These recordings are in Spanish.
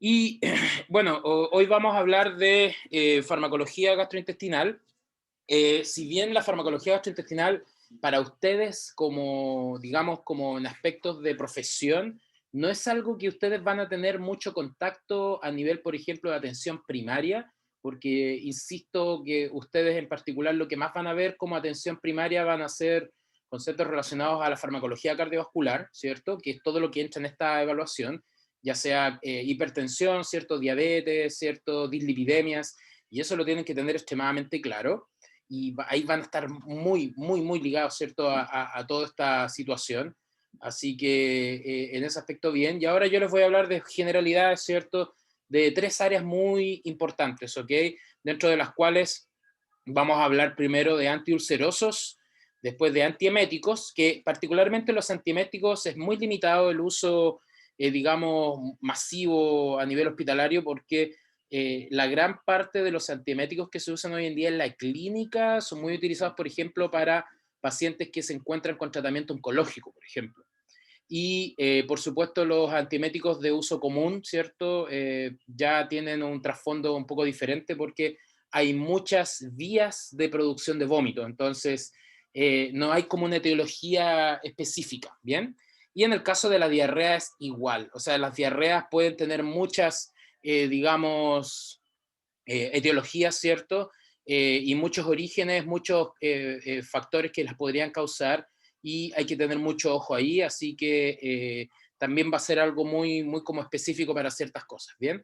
Y bueno, hoy vamos a hablar de farmacología gastrointestinal. Si bien la farmacología gastrointestinal para ustedes como, digamos, como en aspectos de profesión, no es algo que ustedes van a tener mucho contacto a nivel, por ejemplo, de atención primaria, porque insisto que ustedes en particular lo que más van a ver como atención primaria van a ser conceptos relacionados a la farmacología cardiovascular, ¿cierto? Que es todo lo que entra en esta evaluación, ya sea hipertensión, ¿cierto? Diabetes, ¿cierto? Dislipidemias, y eso lo tienen que tener extremadamente claro y ahí van a estar muy, muy, muy ligados, ¿cierto?, a toda esta situación. Así que en ese aspecto bien. Y ahora yo les voy a hablar de generalidades, ¿cierto?, de tres áreas muy importantes, ¿ok? Dentro de las cuales vamos a hablar primero de antiulcerosos, después de antieméticos, que particularmente los antieméticos es muy limitado el uso, digamos, masivo a nivel hospitalario porque la gran parte de los antieméticos que se usan hoy en día en la clínica son muy utilizados, por ejemplo, para pacientes que se encuentran con tratamiento oncológico, por ejemplo. Y, por supuesto, los antieméticos de uso común, ¿cierto? Ya tienen un trasfondo un poco diferente porque hay muchas vías de producción de vómito, entonces no hay como una etiología específica, ¿bien? Y en el caso de la diarrea es igual, o sea, las diarreas pueden tener muchas, digamos, etiologías, ¿cierto? Y muchos orígenes, muchos factores que las podrían causar y hay que tener mucho ojo ahí, así que también va a ser algo muy, muy como específico para ciertas cosas, ¿bien?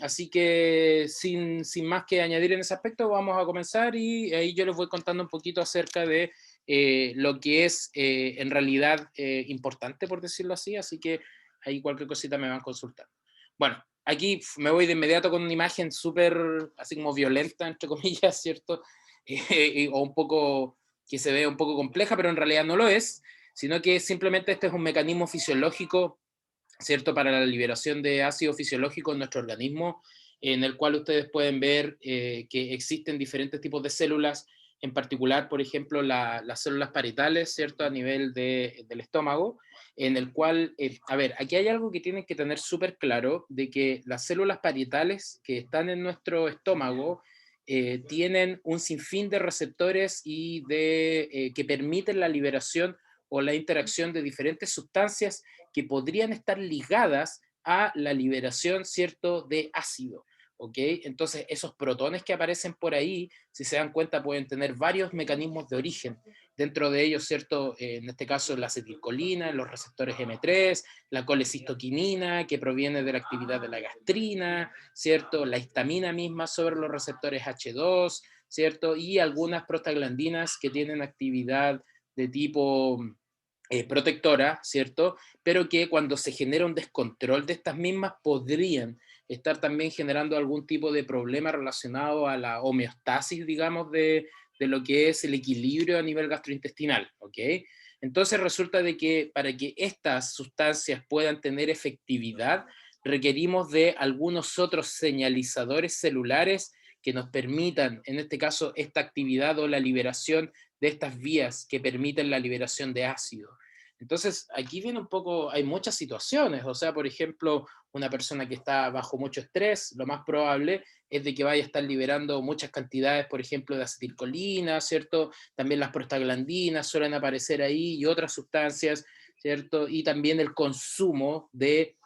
Así que sin más que añadir en ese aspecto, vamos a comenzar y ahí yo les voy contando un poquito acerca de lo que es en realidad importante, por decirlo así que ahí cualquier cosita me van consultando. Bueno, aquí me voy de inmediato con una imagen súper, así como violenta, entre comillas, ¿cierto? O un poco, que se ve un poco compleja, pero en realidad no lo es, sino que simplemente este es un mecanismo fisiológico, ¿cierto? Para la liberación de ácido fisiológico en nuestro organismo, en el cual ustedes pueden ver que existen diferentes tipos de células, en particular, por ejemplo, las células parietales, ¿cierto? A nivel del estómago, en el cual, a ver, aquí hay algo que tienen que tener súper claro, de que las células parietales que están en nuestro estómago tienen un sinfín de receptores y que permiten la liberación o la interacción de diferentes sustancias que podrían estar ligadas a la liberación, ¿cierto?, de ácido. ¿Ok? Entonces, esos protones que aparecen por ahí, si se dan cuenta, pueden tener varios mecanismos de origen. Dentro de ellos, ¿cierto? En este caso, la acetilcolina, los receptores M3, la colecistoquinina, que proviene de la actividad de la gastrina, ¿cierto? La histamina misma sobre los receptores H2, ¿cierto? Y algunas prostaglandinas que tienen actividad de tipo protectora, ¿cierto? Pero que cuando se genera un descontrol de estas mismas podrían estar también generando algún tipo de problema relacionado a la homeostasis, digamos, de lo que es el equilibrio a nivel gastrointestinal, ¿ok? Entonces resulta de que para que estas sustancias puedan tener efectividad, requerimos de algunos otros señalizadores celulares que nos permitan, en este caso, esta actividad o la liberación de estas vías que permiten la liberación de ácido. Entonces, aquí viene un poco, hay muchas situaciones, o sea, por ejemplo, una persona que está bajo mucho estrés, lo más probable es de que vaya a estar liberando muchas cantidades, por ejemplo, de acetilcolina, ¿cierto? También las prostaglandinas suelen aparecer ahí y otras sustancias, ¿cierto? Y también el consumo de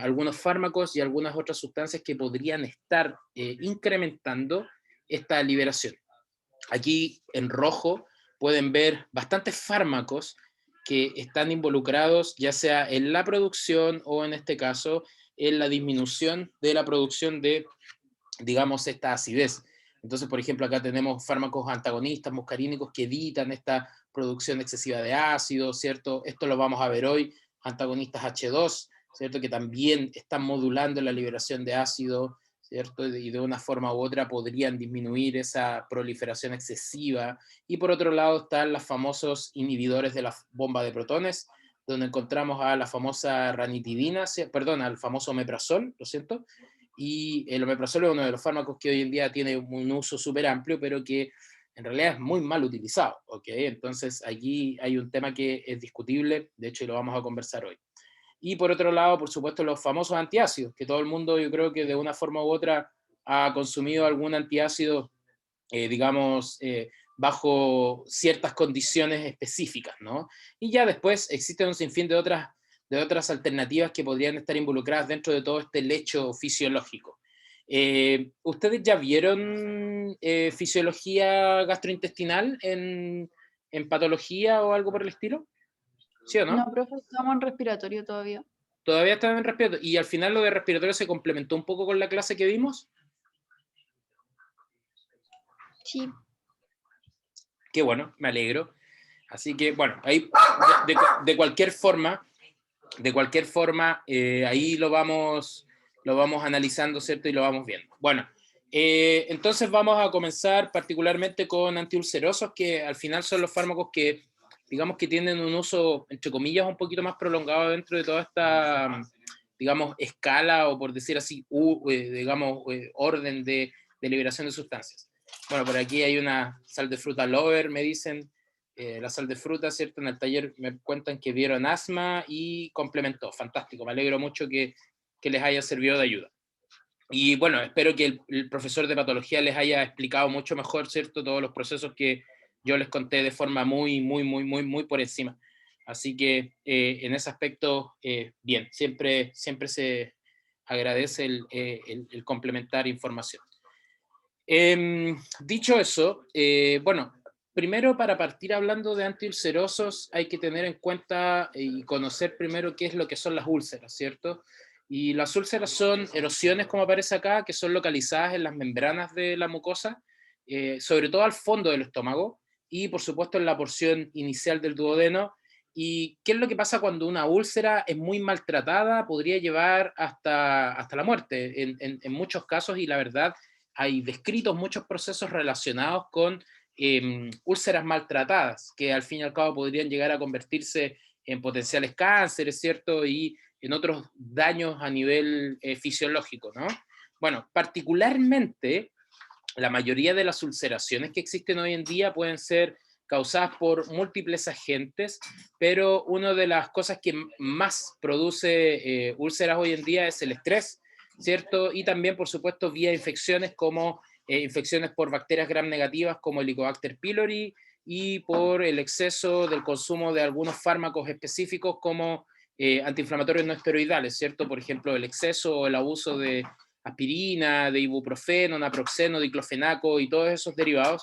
algunos fármacos y algunas otras sustancias que podrían estar incrementando esta liberación. Aquí en rojo pueden ver bastantes fármacos que están involucrados ya sea en la producción o en este caso en la disminución de la producción de, digamos, esta acidez. Entonces, por ejemplo, acá tenemos fármacos antagonistas, muscarínicos, que evitan esta producción excesiva de ácido, ¿cierto? Esto lo vamos a ver hoy, antagonistas H2, ¿cierto? Que también están modulando la liberación de ácido, ¿cierto? Y de una forma u otra podrían disminuir esa proliferación excesiva. Y por otro lado están los famosos inhibidores de la bomba de protones, donde encontramos a la famosa ranitidina, perdón, al famoso omeprazol, lo siento, y el omeprazol es uno de los fármacos que hoy en día tiene un uso súper amplio, pero que en realidad es muy mal utilizado, ¿ok? Entonces aquí hay un tema que es discutible, de hecho, y lo vamos a conversar hoy. Y por otro lado, por supuesto, los famosos antiácidos, que todo el mundo yo creo que de una forma u otra ha consumido algún antiácido, digamos, bajo ciertas condiciones específicas, ¿no? Y ya después existen un sinfín de otras alternativas que podrían estar involucradas dentro de todo este lecho fisiológico. ¿Ustedes ya vieron fisiología gastrointestinal en patología o algo por el estilo? ¿Sí o No, no? profe, estamos en respiratorio todavía. Todavía están en respiratorio. Y al final lo de respiratorio se complementó un poco con la clase que vimos. Sí, Qué bueno, me alegro. Así que, bueno, ahí de cualquier forma, ahí lo vamos analizando, ¿cierto? Y lo vamos viendo. Bueno, entonces vamos a comenzar particularmente con antiulcerosos, que al final son los fármacos que, digamos, que tienen un uso, entre comillas, un poquito más prolongado dentro de toda esta, digamos, escala, o por decir así, digamos, orden de liberación de sustancias. Bueno, por aquí hay una sal de fruta lover, me dicen, la sal de fruta, ¿cierto? En el taller me cuentan que vieron asma y complementó. Fantástico, me alegro mucho que les haya servido de ayuda. Y bueno, espero que el profesor de patología les haya explicado mucho mejor, ¿cierto? Todos los procesos que yo les conté de forma muy por encima. Así que en ese aspecto, bien, siempre se agradece el complementar información. Dicho eso, bueno, primero para partir hablando de antiulcerosos hay que tener en cuenta y conocer primero qué es lo que son las úlceras, ¿cierto? Y las úlceras son erosiones, como aparece acá, que son localizadas en las membranas de la mucosa, sobre todo al fondo del estómago y por supuesto en la porción inicial del duodeno. ¿Y qué es lo que pasa cuando una úlcera es muy maltratada? Podría llevar hasta la muerte en muchos casos, y la verdad hay descritos muchos procesos relacionados con úlceras maltratadas, que al fin y al cabo podrían llegar a convertirse en potenciales cánceres, ¿cierto? Y en otros daños a nivel fisiológico, ¿no? Bueno, particularmente la mayoría de las ulceraciones que existen hoy en día pueden ser causadas por múltiples agentes, pero una de las cosas que más produce úlceras hoy en día es el estrés, ¿cierto? Y también, por supuesto, vía infecciones como infecciones por bacterias gram negativas como Helicobacter pylori, y por el exceso del consumo de algunos fármacos específicos como antiinflamatorios no esteroidales, ¿cierto? Por ejemplo, el exceso o el abuso de aspirina, de ibuprofeno, naproxeno, diclofenaco y todos esos derivados,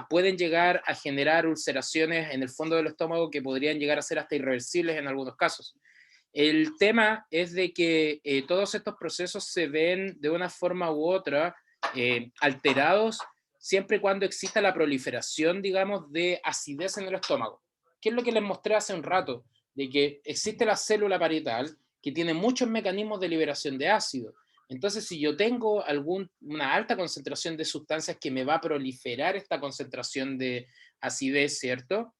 pueden llegar a generar ulceraciones en el fondo del estómago que podrían llegar a ser hasta irreversibles en algunos casos. El tema es de que todos estos procesos se ven de una forma u otra alterados siempre y cuando exista la proliferación, digamos, de acidez en el estómago. ¿Qué es lo que les mostré hace un rato? De que existe la célula parietal que tiene muchos mecanismos de liberación de ácido. Entonces, si yo tengo una alta concentración de sustancias que me va a proliferar esta concentración de acidez, ¿cierto?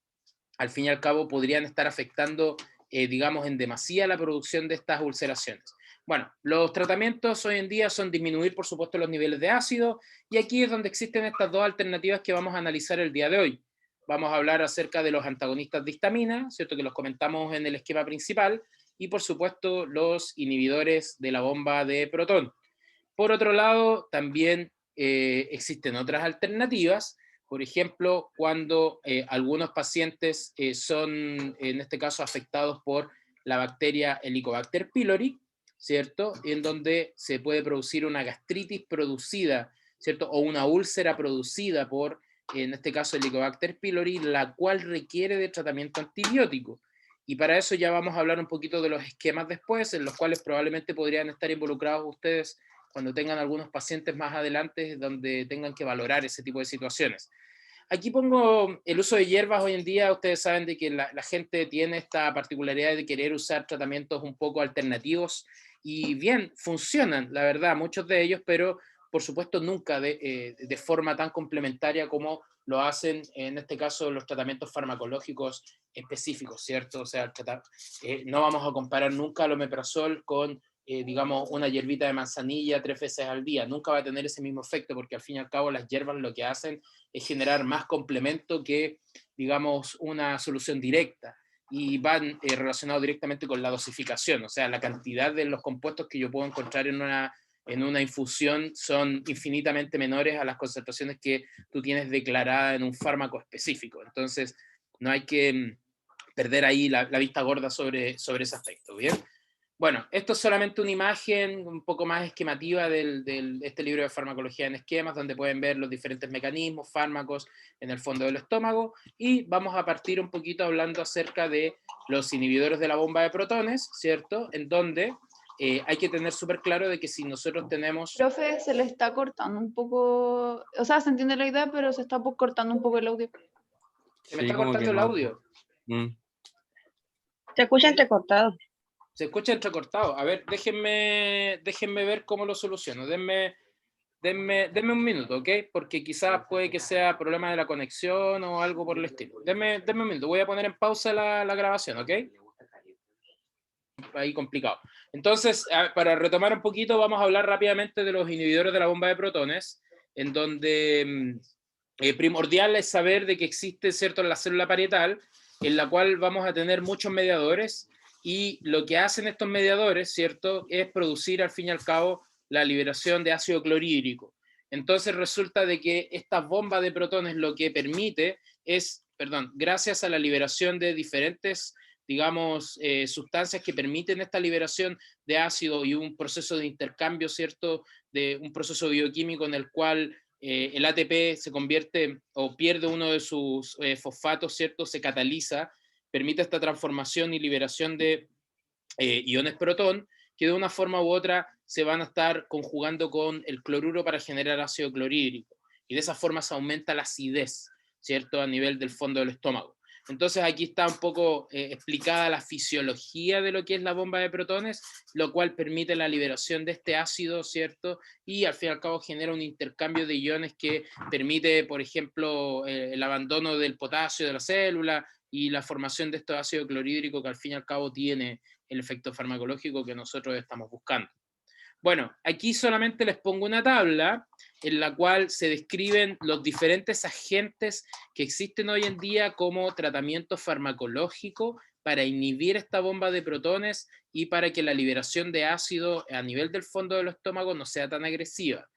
Al fin y al cabo podrían estar afectando, digamos, en demasía la producción de estas ulceraciones. Bueno, los tratamientos hoy en día son disminuir, por supuesto, los niveles de ácido, y aquí es donde existen estas dos alternativas que vamos a analizar el día de hoy. Vamos a hablar acerca de los antagonistas de histamina, ¿cierto? Que los comentamos en el esquema principal, y por supuesto los inhibidores de la bomba de protón. Por otro lado, también existen otras alternativas, por ejemplo, cuando algunos pacientes son, en este caso, afectados por la bacteria Helicobacter pylori, ¿cierto? En donde se puede producir una gastritis producida, ¿cierto? O una úlcera producida por, en este caso, Helicobacter pylori, la cual requiere de tratamiento antibiótico. Y para eso ya vamos a hablar un poquito de los esquemas después, en los cuales probablemente podrían estar involucrados ustedes cuando tengan algunos pacientes más adelante donde tengan que valorar ese tipo de situaciones. Aquí pongo el uso de hierbas hoy en día. Ustedes saben de que la gente tiene esta particularidad de querer usar tratamientos un poco alternativos, y bien, funcionan, la verdad, muchos de ellos, pero por supuesto nunca de forma tan complementaria como lo hacen en este caso los tratamientos farmacológicos específicos, ¿cierto? O sea, no vamos a comparar nunca el omeprazol con digamos, una hierbita de manzanilla 3 veces al día. Nunca va a tener ese mismo efecto, porque al fin y al cabo las hierbas lo que hacen es generar más complemento que, digamos, una solución directa. y van relacionados directamente con la dosificación, o sea, la cantidad de los compuestos que yo puedo encontrar en una infusión son infinitamente menores a las concentraciones que tú tienes declaradas en un fármaco específico. Entonces, no hay que perder ahí la vista gorda sobre ese aspecto, ¿bien? Bueno, esto es solamente una imagen un poco más esquemativa de este libro de farmacología en esquemas, donde pueden ver los diferentes mecanismos, fármacos en el fondo del estómago, y vamos a partir un poquito hablando acerca de los inhibidores de la bomba de protones, ¿cierto? En donde hay que tener súper claro de que si nosotros tenemos... Profe, se le está cortando un poco, o sea, se entiende la idea, pero se está cortando un poco el audio. Se me Sí, está como que cortando el no. audio. Se escucha entrecortado. Se escucha entrecortado. A ver, déjenme ver cómo lo soluciono. Denme un minuto, ¿ok? Porque quizás puede que sea problema de la conexión o algo por el estilo. Denme un minuto. Voy a poner en pausa la grabación, ¿ok? Ahí complicado. Entonces, para retomar un poquito, vamos a hablar rápidamente de los inhibidores de la bomba de protones, en donde primordial es saber de que existe, ¿cierto?, la célula parietal, en la cual vamos a tener muchos mediadores, y lo que hacen estos mediadores, ¿cierto?, es producir al fin y al cabo la liberación de ácido clorhídrico. Entonces resulta de que esta bomba de protones lo que permite es, gracias a la liberación de diferentes, digamos, sustancias que permiten esta liberación de ácido y un proceso de intercambio, ¿cierto?, de un proceso bioquímico en el cual el ATP se convierte o pierde uno de sus fosfatos, ¿cierto?, se cataliza, permite esta transformación y liberación de iones protón, que de una forma u otra se van a estar conjugando con el cloruro para generar ácido clorhídrico, y de esa forma se aumenta la acidez, ¿cierto?, a nivel del fondo del estómago. Entonces aquí está un poco explicada la fisiología de lo que es la bomba de protones, lo cual permite la liberación de este ácido, ¿cierto? Y al fin y al cabo genera un intercambio de iones que permite, por ejemplo, el abandono del potasio de la célula y la formación de este ácido clorhídrico que al fin y al cabo tiene el efecto farmacológico que nosotros estamos buscando. Bueno, aquí solamente les pongo una tabla en la cual se describen los diferentes agentes que existen hoy en día como tratamiento farmacológico para inhibir esta bomba de protones y para que la liberación de ácido a nivel del fondo del estómago no sea tan agresiva.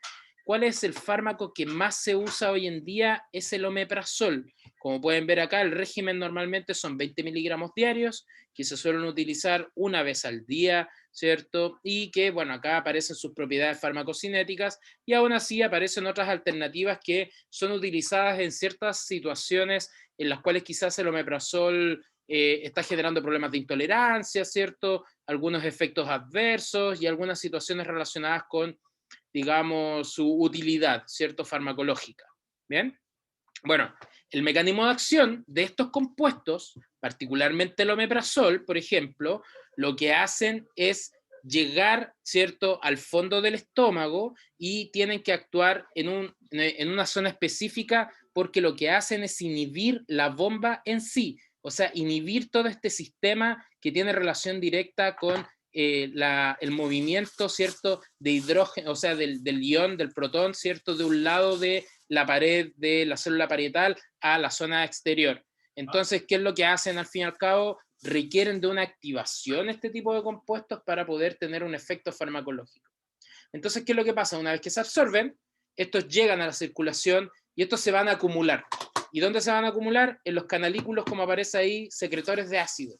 ¿Cuál es el fármaco que más se usa hoy en día? Es el omeprazol. Como pueden ver acá, el régimen normalmente son 20 miligramos diarios, que se suelen utilizar una vez al día, ¿cierto? Y que, bueno, acá aparecen sus propiedades farmacocinéticas, y aún así aparecen otras alternativas que son utilizadas en ciertas situaciones en las cuales quizás el omeprazol está generando problemas de intolerancia, ¿cierto? Algunos efectos adversos y algunas situaciones relacionadas con, digamos, su utilidad, ¿cierto?, farmacológica. ¿Bien? Bueno, el mecanismo de acción de estos compuestos, particularmente el omeprazol, por ejemplo, lo que hacen es llegar, ¿cierto?, al fondo del estómago, y tienen que actuar en una zona específica, porque lo que hacen es inhibir la bomba en sí, o sea, inhibir todo este sistema que tiene relación directa con el movimiento, ¿cierto?, de hidrógeno, o sea, del ion, del protón, ¿cierto?, de un lado de la pared de la célula parietal a la zona exterior. Entonces, ¿qué es lo que hacen al fin y al cabo? Requieren de una activación este tipo de compuestos para poder tener un efecto farmacológico. Entonces, ¿qué es lo que pasa? Una vez que se absorben, estos llegan a la circulación y estos se van a acumular. ¿Y dónde se van a acumular? En los canalículos, como aparece ahí, secretores de ácido.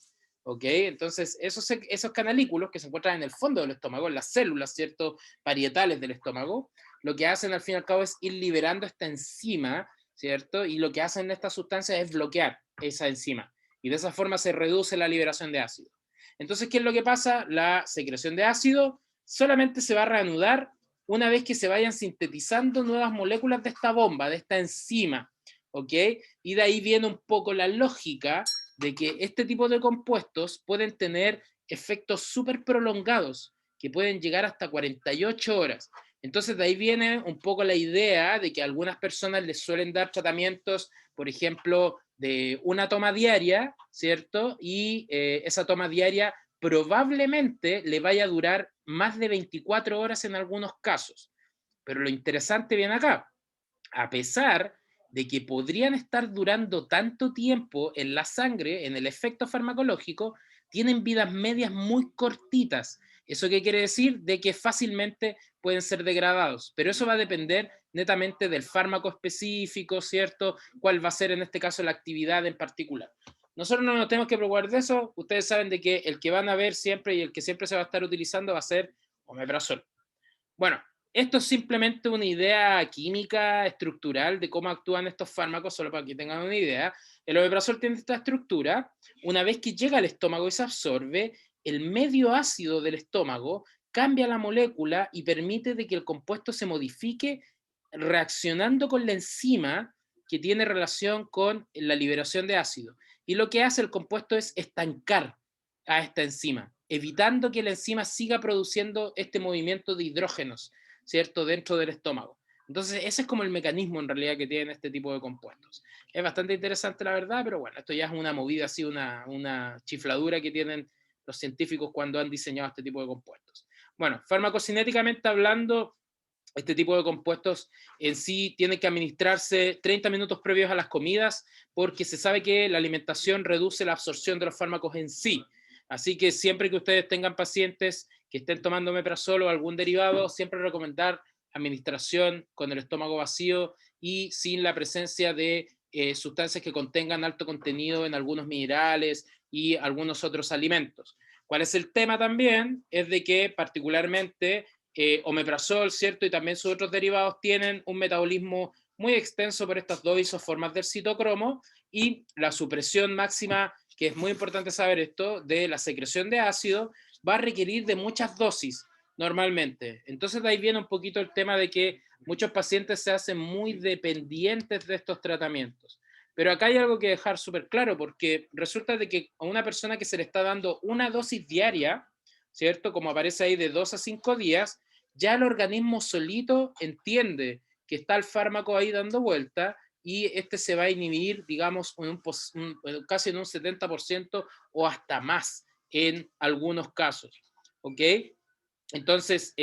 ¿Ok? Entonces, esos canalículos que se encuentran en el fondo del estómago, en las células, ¿cierto?, parietales del estómago, lo que hacen al fin y al cabo es ir liberando esta enzima, ¿cierto? Y lo que hacen estas sustancias es bloquear esa enzima. Y de esa forma se reduce la liberación de ácido. Entonces, ¿qué es lo que pasa? La secreción de ácido solamente se va a reanudar una vez que se vayan sintetizando nuevas moléculas de esta bomba, de esta enzima, ¿ok? Y de ahí viene un poco la lógica de que este tipo de compuestos pueden tener efectos súper prolongados, que pueden llegar hasta 48 horas. Entonces de ahí viene un poco la idea de que a algunas personas les suelen dar tratamientos, por ejemplo, de una toma diaria, ¿cierto? Y esa toma diaria probablemente le vaya a durar más de 24 horas en algunos casos. Pero lo interesante viene acá. A pesar de que podrían estar durando tanto tiempo en la sangre, en el efecto farmacológico, tienen vidas medias muy cortitas. ¿Eso qué quiere decir? De que fácilmente pueden ser degradados, pero eso va a depender netamente del fármaco específico, ¿cierto? ¿Cuál va a ser en este caso la actividad en particular? Nosotros no nos tenemos que preocupar de eso. Ustedes saben de que el que van a ver siempre y el que siempre se va a estar utilizando va a ser omeprazol. Bueno, esto es simplemente una idea química, estructural de cómo actúan estos fármacos, solo para que tengan una idea. El omeprazol tiene esta estructura. Una vez que llega al estómago y se absorbe, el medio ácido del estómago cambia la molécula y permite de que el compuesto se modifique reaccionando con la enzima que tiene relación con la liberación de ácido. Y lo que hace el compuesto es estancar a esta enzima, evitando que la enzima siga produciendo este movimiento de hidrógenos, ¿cierto?, dentro del estómago. Entonces, ese es como el mecanismo en realidad que tienen este tipo de compuestos. Es bastante interesante, la verdad, pero bueno, esto ya es una movida así, una chifladura que tienen los científicos cuando han diseñado este tipo de compuestos. Bueno, farmacocinéticamente hablando, este tipo de compuestos en sí tienen que administrarse 30 minutos previos a las comidas porque se sabe que la alimentación reduce la absorción de los fármacos en sí. Así que siempre que ustedes tengan pacientes que estén tomando omeprazol o algún derivado, siempre recomendar administración con el estómago vacío y sin la presencia de sustancias que contengan alto contenido en algunos minerales y algunos otros alimentos. ¿Cuál es el tema también? Es de que particularmente omeprazol, ¿cierto? Y también sus otros derivados tienen un metabolismo muy extenso por estas dos isoformas del citocromo y la supresión máxima, que es muy importante saber esto, de la secreción de ácido, va a requerir de muchas dosis normalmente. Entonces de ahí viene un poquito el tema de que muchos pacientes se hacen muy dependientes de estos tratamientos. Pero acá hay algo que dejar súper claro, porque resulta de que a una persona que se le está dando una dosis diaria, ¿cierto? Como aparece ahí de 2 a 5 días, ya el organismo solito entiende que está el fármaco ahí dando vuelta y este se va a inhibir, digamos, casi en un 70% o hasta más en algunos casos. ¿Ok? Entonces,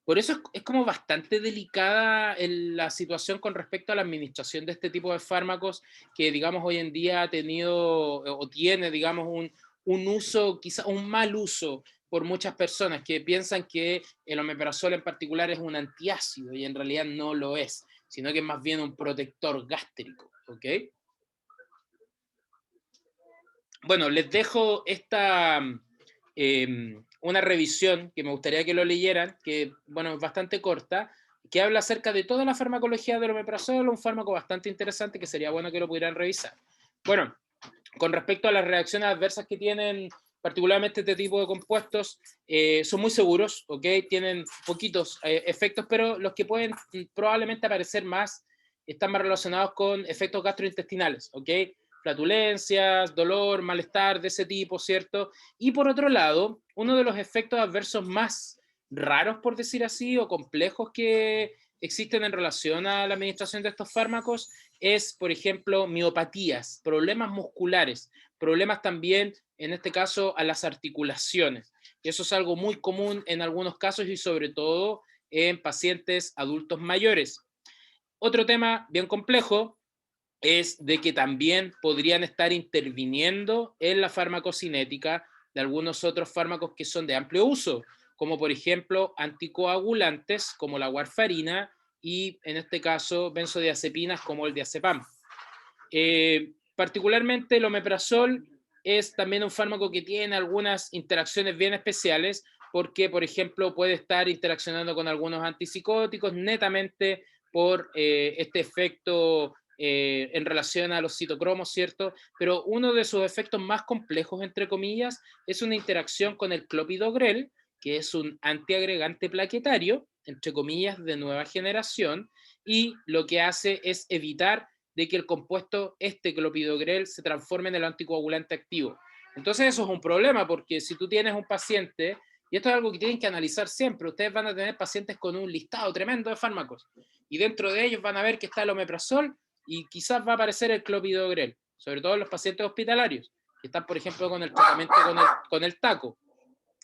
por eso es como bastante delicada la situación con respecto a la administración de este tipo de fármacos que, digamos, hoy en día ha tenido o tiene, digamos, un uso, quizá un mal uso por muchas personas que piensan que el omeprazol en particular es un antiácido y en realidad no lo es, sino que es más bien un protector gástrico, ¿ok? Bueno, les dejo una revisión que me gustaría que lo leyeran, que bueno, es bastante corta, que habla acerca de toda la farmacología del omeprazol, un fármaco bastante interesante que sería bueno que lo pudieran revisar. Bueno, con respecto a las reacciones adversas que tienen particularmente este tipo de compuestos, son muy seguros, ¿ok? Tienen poquitos efectos, pero los que pueden probablemente aparecer más están más relacionados con efectos gastrointestinales, ¿ok? Flatulencias, dolor, malestar de ese tipo, ¿cierto? Y por otro lado, uno de los efectos adversos más raros, por decir así, o complejos que existen en relación a la administración de estos fármacos es, por ejemplo, miopatías, problemas musculares, problemas también, en este caso, a las articulaciones. Y eso es algo muy común en algunos casos y sobre todo en pacientes adultos mayores. Otro tema bien complejo es de que también podrían estar interviniendo en la farmacocinética de algunos otros fármacos que son de amplio uso, como por ejemplo anticoagulantes como la warfarina y en este caso benzodiazepinas como el diazepam. Particularmente el omeprazol es también un fármaco que tiene algunas interacciones bien especiales porque, por ejemplo, puede estar interaccionando con algunos antipsicóticos netamente por este efecto en relación a los citocromos, ¿cierto? Pero uno de sus efectos más complejos, entre comillas, es una interacción con el clopidogrel, que es un antiagregante plaquetario, entre comillas, de nueva generación, y lo que hace es evitar de que el compuesto clopidogrel se transforme en el anticoagulante activo. Entonces eso es un problema, porque si tú tienes un paciente, y esto es algo que tienen que analizar siempre, ustedes van a tener pacientes con un listado tremendo de fármacos, y dentro de ellos van a ver que está el omeprazol, y quizás va a aparecer el clopidogrel, sobre todo en los pacientes hospitalarios, que están, por ejemplo, con el tratamiento con el taco.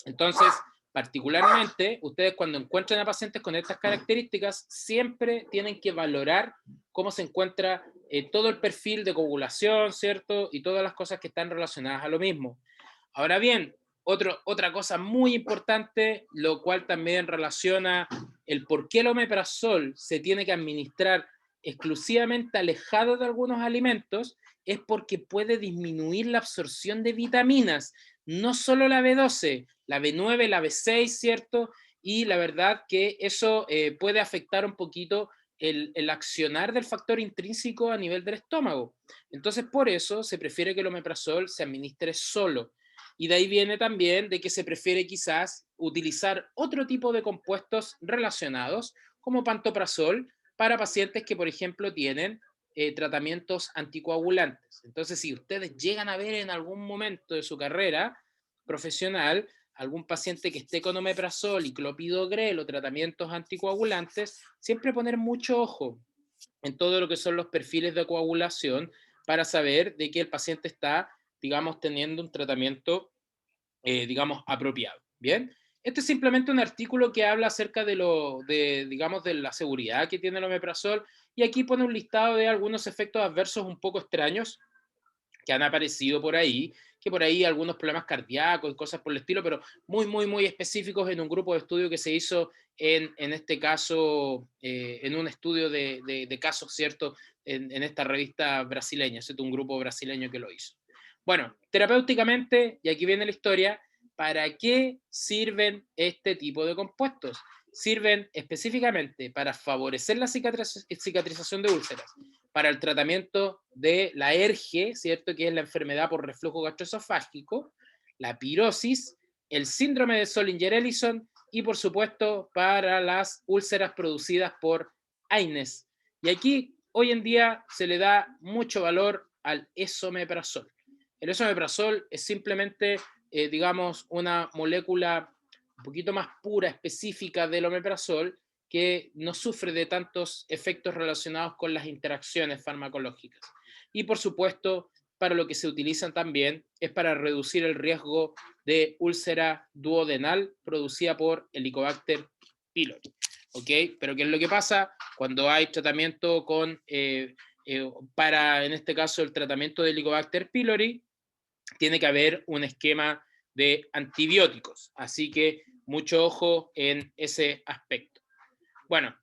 Entonces, Particularmente, ustedes cuando encuentren a pacientes con estas características, siempre tienen que valorar cómo se encuentra todo el perfil de coagulación, ¿cierto? Y todas las cosas que están relacionadas a lo mismo. Ahora bien, otra cosa muy importante, lo cual también relaciona el por qué el omeprazol se tiene que administrar exclusivamente alejado de algunos alimentos, es porque puede disminuir la absorción de vitaminas, no solo la B12, la B9, la B6, ¿cierto? Y la verdad que eso puede afectar un poquito el accionar del factor intrínseco a nivel del estómago. Entonces, por eso se prefiere que el omeprazol se administre solo. Y de ahí viene también de que se prefiere quizás utilizar otro tipo de compuestos relacionados, como pantoprazol, para pacientes que, por ejemplo, tienen tratamientos anticoagulantes. Entonces, si ustedes llegan a ver en algún momento de su carrera profesional algún paciente que esté con omeprazol y clopidogrel o tratamientos anticoagulantes, siempre poner mucho ojo en todo lo que son los perfiles de coagulación para saber de que el paciente está, digamos, teniendo un tratamiento, digamos, apropiado. Bien, este es simplemente un artículo que habla acerca digamos, de la seguridad que tiene el omeprazol, y aquí pone un listado de algunos efectos adversos un poco extraños que han aparecido por ahí, que por ahí algunos problemas cardíacos y cosas por el estilo, pero muy, muy, muy específicos en un grupo de estudio que se hizo en este caso, en un estudio de casos, ¿cierto? En esta revista brasileña, ¿cierto? Un grupo brasileño que lo hizo. Bueno, terapéuticamente, y aquí viene la historia, ¿para qué sirven este tipo de compuestos? Sirven específicamente para favorecer la cicatrización de úlceras, para el tratamiento de la ERGE, ¿cierto? Que es la enfermedad por reflujo gastroesofágico, la pirosis, el síndrome de Solinger-Ellison y, por supuesto, para las úlceras producidas por AINES. Y aquí, hoy en día, se le da mucho valor al esomeprazol. El esomeprazol es simplemente, digamos, una molécula un poquito más pura, específica del omeprazol, que no sufre de tantos efectos relacionados con las interacciones farmacológicas. Y por supuesto, para lo que se utilizan también es para reducir el riesgo de úlcera duodenal producida por Helicobacter pylori. ¿Ok? Pero ¿qué es lo que pasa cuando hay tratamiento para, en este caso, el tratamiento de Helicobacter pylori? Tiene que haber un esquema de antibióticos. Así que mucho ojo en ese aspecto. Bueno,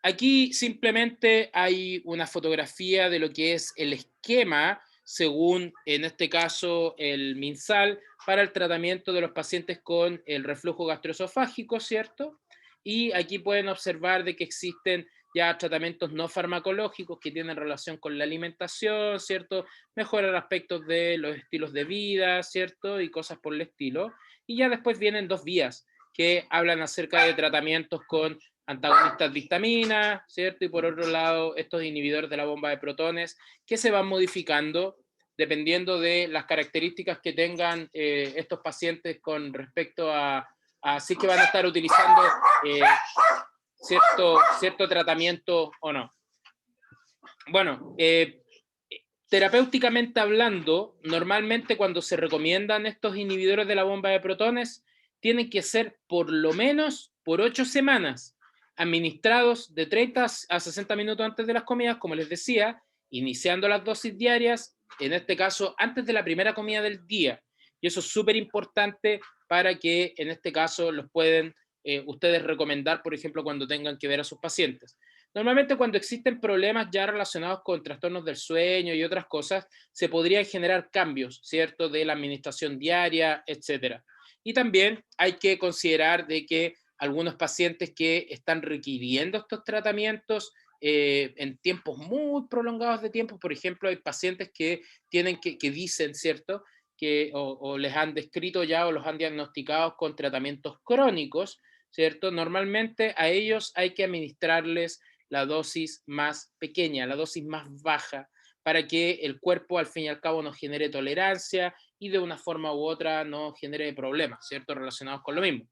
aquí simplemente hay una fotografía de lo que es el esquema, según en este caso el MinSal, para el tratamiento de los pacientes con el reflujo gastroesofágico, ¿cierto? Y aquí pueden observar de que existen ya tratamientos no farmacológicos que tienen relación con la alimentación, ¿cierto? Mejorar aspectos de los estilos de vida, ¿cierto? Y cosas por el estilo. Y ya después vienen dos vías que hablan acerca de tratamientos con antagonistas de histamina, ¿cierto? Y por otro lado, estos inhibidores de la bomba de protones que se van modificando dependiendo de las características que tengan estos pacientes con respecto a si es que van a estar utilizando eh, cierto tratamiento o no. Bueno, terapéuticamente hablando, normalmente cuando se recomiendan estos inhibidores de la bomba de protones, tienen que ser por lo menos por 8 semanas, administrados de 30 a 60 minutos antes de las comidas, como les decía, iniciando las dosis diarias, en este caso antes de la primera comida del día. Y eso es súper importante para que en este caso los pueden ustedes recomendar, por ejemplo, cuando tengan que ver a sus pacientes. Normalmente cuando existen problemas ya relacionados con trastornos del sueño y otras cosas, se podrían generar cambios, ¿cierto? De la administración diaria, etcétera. Y también hay que considerar de que algunos pacientes que están requiriendo estos tratamientos en tiempos muy prolongados de tiempo, por ejemplo, hay pacientes que dicen, ¿cierto? O les han descrito ya o los han diagnosticado con tratamientos crónicos, ¿cierto? Normalmente a ellos hay que administrarles la dosis más pequeña, la dosis más baja, para que el cuerpo al fin y al cabo no genere tolerancia y de una forma u otra no genere problemas, ¿cierto? Relacionados con lo mismo.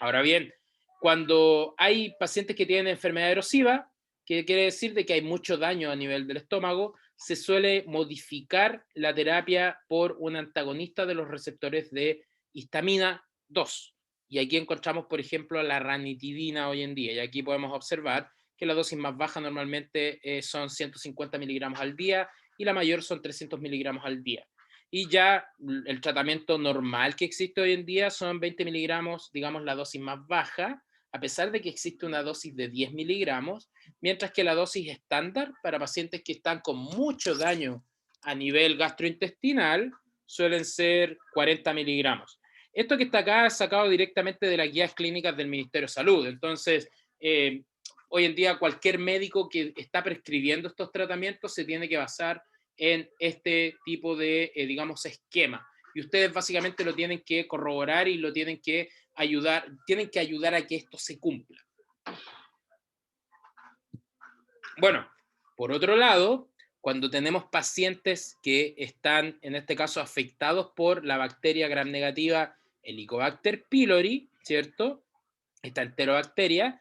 Ahora bien, cuando hay pacientes que tienen enfermedad erosiva, que quiere decir de que hay mucho daño a nivel del estómago, se suele modificar la terapia por un antagonista de los receptores de histamina 2. Y aquí encontramos, por ejemplo, la ranitidina hoy en día, y aquí podemos observar que la dosis más baja normalmente son 150 miligramos al día, y la mayor son 300 miligramos al día. Y ya el tratamiento normal que existe hoy en día son 20 miligramos, digamos, la dosis más baja, a pesar de que existe una dosis de 10 miligramos, mientras que la dosis estándar para pacientes que están con mucho daño a nivel gastrointestinal suelen ser 40 miligramos. Esto que está acá es sacado directamente de las guías clínicas del Ministerio de Salud. Entonces, hoy en día cualquier médico que está prescribiendo estos tratamientos se tiene que basar en este tipo de, digamos, esquema. Y ustedes básicamente lo tienen que corroborar y lo tienen que ayudar a que esto se cumpla. Bueno, por otro lado, cuando tenemos pacientes que están, en este caso, afectados por la bacteria gram negativa Helicobacter pylori, ¿cierto? Esta enterobacteria,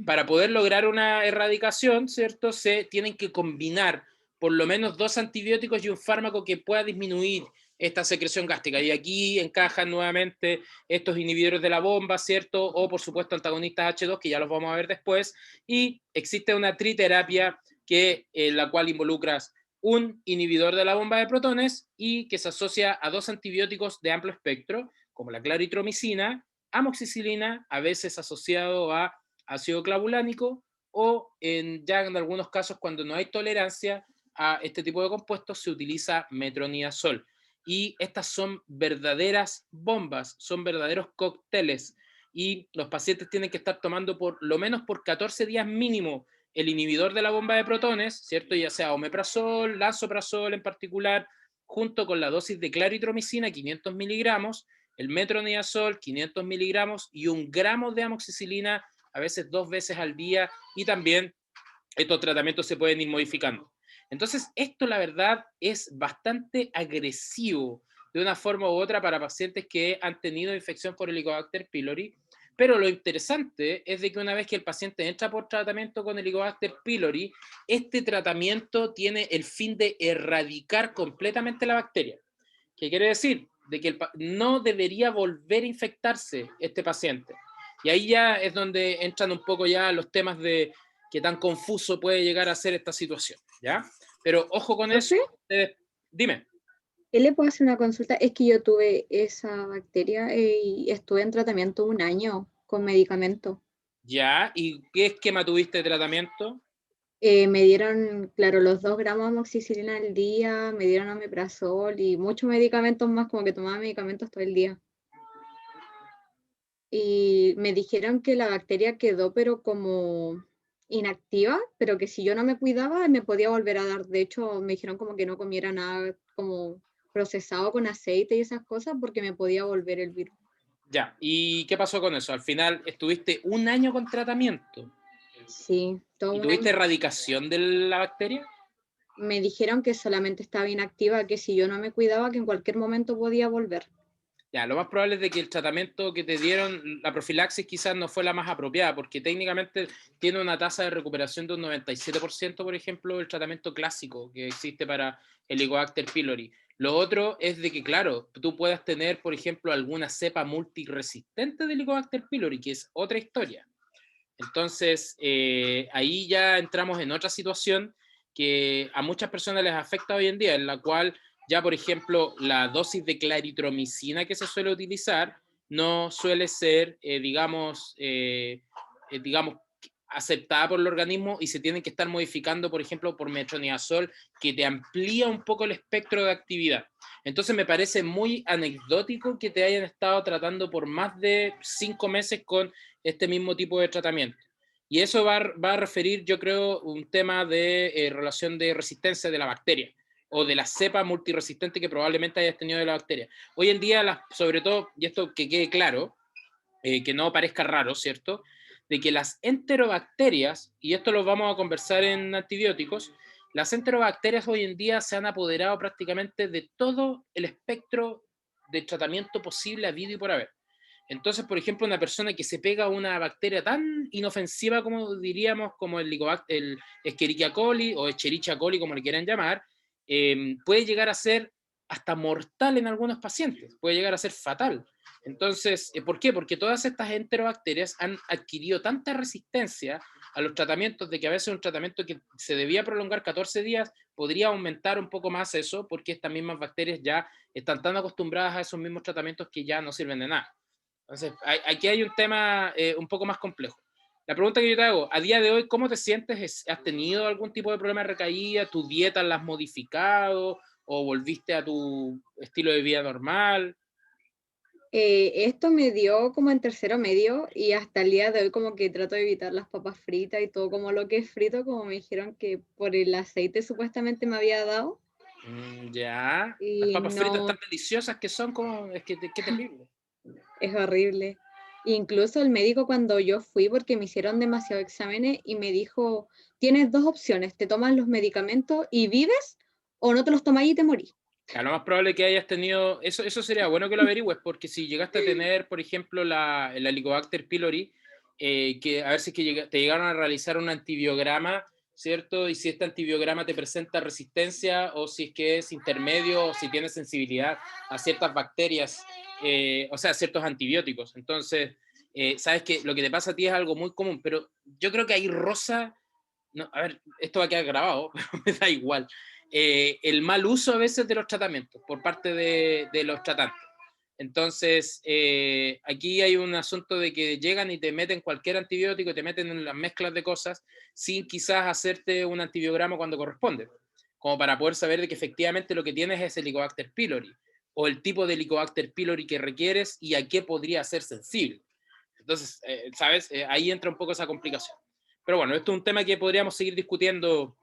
para poder lograr una erradicación, ¿cierto? Se tienen que combinar por lo menos 2 antibióticos y un fármaco que pueda disminuir esta secreción gástrica. Y aquí encajan nuevamente estos inhibidores de la bomba, ¿cierto? O por supuesto antagonistas H2, que ya los vamos a ver después. Y existe una triterapia en la cual involucras un inhibidor de la bomba de protones y que se asocia a 2 antibióticos de amplio espectro, como la claritromicina, amoxicilina, a veces asociado a ácido clavulánico, o ya en algunos casos, cuando no hay tolerancia a este tipo de compuestos, se utiliza metronidazol. Y estas son verdaderas bombas, son verdaderos cócteles, y los pacientes tienen que estar tomando por lo menos por 14 días mínimo el inhibidor de la bomba de protones, ¿cierto? Ya sea omeprazol, lansoprazol en particular, junto con la dosis de claritromicina, 500 miligramos, el metronidazol, 500 miligramos, y 1 gramo de amoxicilina, a veces 2 veces al día, y también estos tratamientos se pueden ir modificando. Entonces, esto la verdad es bastante agresivo de una forma u otra para pacientes que han tenido infección por Helicobacter pylori, pero lo interesante es de que una vez que el paciente entra por tratamiento con Helicobacter pylori, este tratamiento tiene el fin de erradicar completamente la bacteria. ¿Qué quiere decir? De que no debería volver a infectarse este paciente. Y ahí ya es donde entran un poco ya los temas de qué tan confuso puede llegar a ser esta situación, ¿ya? Pero ojo con eso. Profe, Dime. ¿él le puedo hacer una consulta? Es que yo tuve esa bacteria y estuve en tratamiento 1 año con medicamento. ¿Ya? ¿Y qué esquema tuviste de tratamiento? Me dieron, claro, los 2 gramos de amoxicilina al día, me dieron omeprazol y muchos medicamentos más, como que tomaba medicamentos todo el día. Y me dijeron que la bacteria quedó pero como inactiva, pero que si yo no me cuidaba me podía volver a dar. De hecho, me dijeron como que no comiera nada como procesado con aceite y esas cosas porque me podía volver el virus. Ya. ¿Y qué pasó con eso? Al final estuviste 1 año con tratamiento. Sí, todo ¿Y un tuviste año. erradicación de la bacteria? Me dijeron que solamente estaba inactiva, que si yo no me cuidaba, que en cualquier momento podía volver. Ya, lo más probable es de que el tratamiento que te dieron, la profilaxis quizás no fue la más apropiada, porque técnicamente tiene una tasa de recuperación de un 97%, por ejemplo, el tratamiento clásico que existe para el Helicobacter pylori. Lo otro es de que, claro, tú puedas tener, por ejemplo, alguna cepa multiresistente de Helicobacter pylori, que es otra historia. Entonces, ahí ya entramos en otra situación que a muchas personas les afecta hoy en día, en la cual ya, por ejemplo, la dosis de claritromicina que se suele utilizar no suele ser, digamos, aceptada por el organismo, y se tienen que estar modificando, por ejemplo, por metronidazol, que te amplía un poco el espectro de actividad. Entonces me parece muy anecdótico que te hayan estado tratando por más de 5 meses con este mismo tipo de tratamiento. Y eso va a referir, yo creo, un tema de relación de resistencia de la bacteria o de la cepa multiresistente que probablemente hayas tenido de la bacteria. Hoy en día, sobre todo, y esto que quede claro, que no parezca raro, ¿cierto? De que las enterobacterias, y esto lo vamos a conversar en antibióticos, las enterobacterias hoy en día se han apoderado prácticamente de todo el espectro de tratamiento posible habido y por haber. Entonces, por ejemplo, una persona que se pega a una bacteria tan inofensiva como diríamos, como el Escherichia coli o Escherichia coli, como le quieran llamar, puede llegar a ser hasta mortal en algunos pacientes, puede llegar a ser fatal. Entonces, ¿por qué? Porque todas estas enterobacterias han adquirido tanta resistencia a los tratamientos de que a veces un tratamiento que se debía prolongar 14 días podría aumentar un poco más eso, porque estas mismas bacterias ya están tan acostumbradas a esos mismos tratamientos que ya no sirven de nada. Entonces, aquí hay un tema un poco más complejo. La pregunta que yo te hago, a día de hoy, ¿cómo te sientes? ¿Has tenido algún tipo de problema de recaída? ¿Tu dieta la has modificado? ¿O volviste a tu estilo de vida normal? Esto me dio como en tercero medio y hasta el día de hoy como que trato de evitar las papas fritas y todo como lo que es frito, como me dijeron que por el aceite supuestamente me había dado. Ya, las Y papas fritas tan no, deliciosas que son, como, es que qué terrible. es horrible. Incluso el médico cuando yo fui, porque me hicieron demasiados exámenes y me dijo, tienes dos opciones, te tomas los medicamentos y vives o no te los tomas y te morís. A lo más probable que hayas tenido, eso sería bueno que lo averigües, porque si llegaste a tener, por ejemplo, el Helicobacter pylori, que a ver si es que te llegaron a realizar un antibiograma, ¿cierto? Y si este antibiograma te presenta resistencia, o si es que es intermedio, o si tiene sensibilidad a ciertas bacterias, o sea, ciertos antibióticos. Entonces, sabes que lo que te pasa a ti es algo muy común, pero yo creo que ahí rosa, no, a ver, esto va a quedar grabado, pero me da igual. El mal uso a veces de los tratamientos por parte de los tratantes. Entonces, aquí hay un asunto de que llegan y te meten cualquier antibiótico y te meten en las mezclas de cosas sin quizás hacerte un antibiograma cuando corresponde, como para poder saber de que efectivamente lo que tienes es el Helicobacter pylori o el tipo de Helicobacter pylori que requieres y a qué podría ser sensible. Entonces, ¿sabes? Ahí entra un poco esa complicación. Pero bueno, esto es un tema que podríamos seguir discutiendo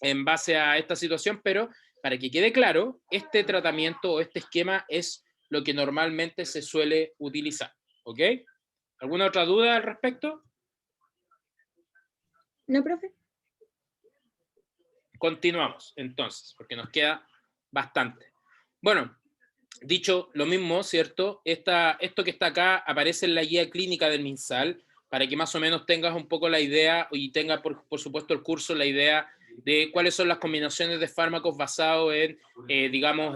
en base a esta situación, pero para que quede claro, este tratamiento o este esquema es lo que normalmente se suele utilizar. ¿Ok? ¿Alguna otra duda al respecto? ¿No, profe? Continuamos entonces, porque nos queda bastante. Bueno, dicho lo mismo, ¿cierto? Esto que está acá aparece en la guía clínica del MinSal, para que más o menos tengas un poco la idea y tenga, por supuesto, el curso, la idea de cuáles son las combinaciones de fármacos basados en, digamos,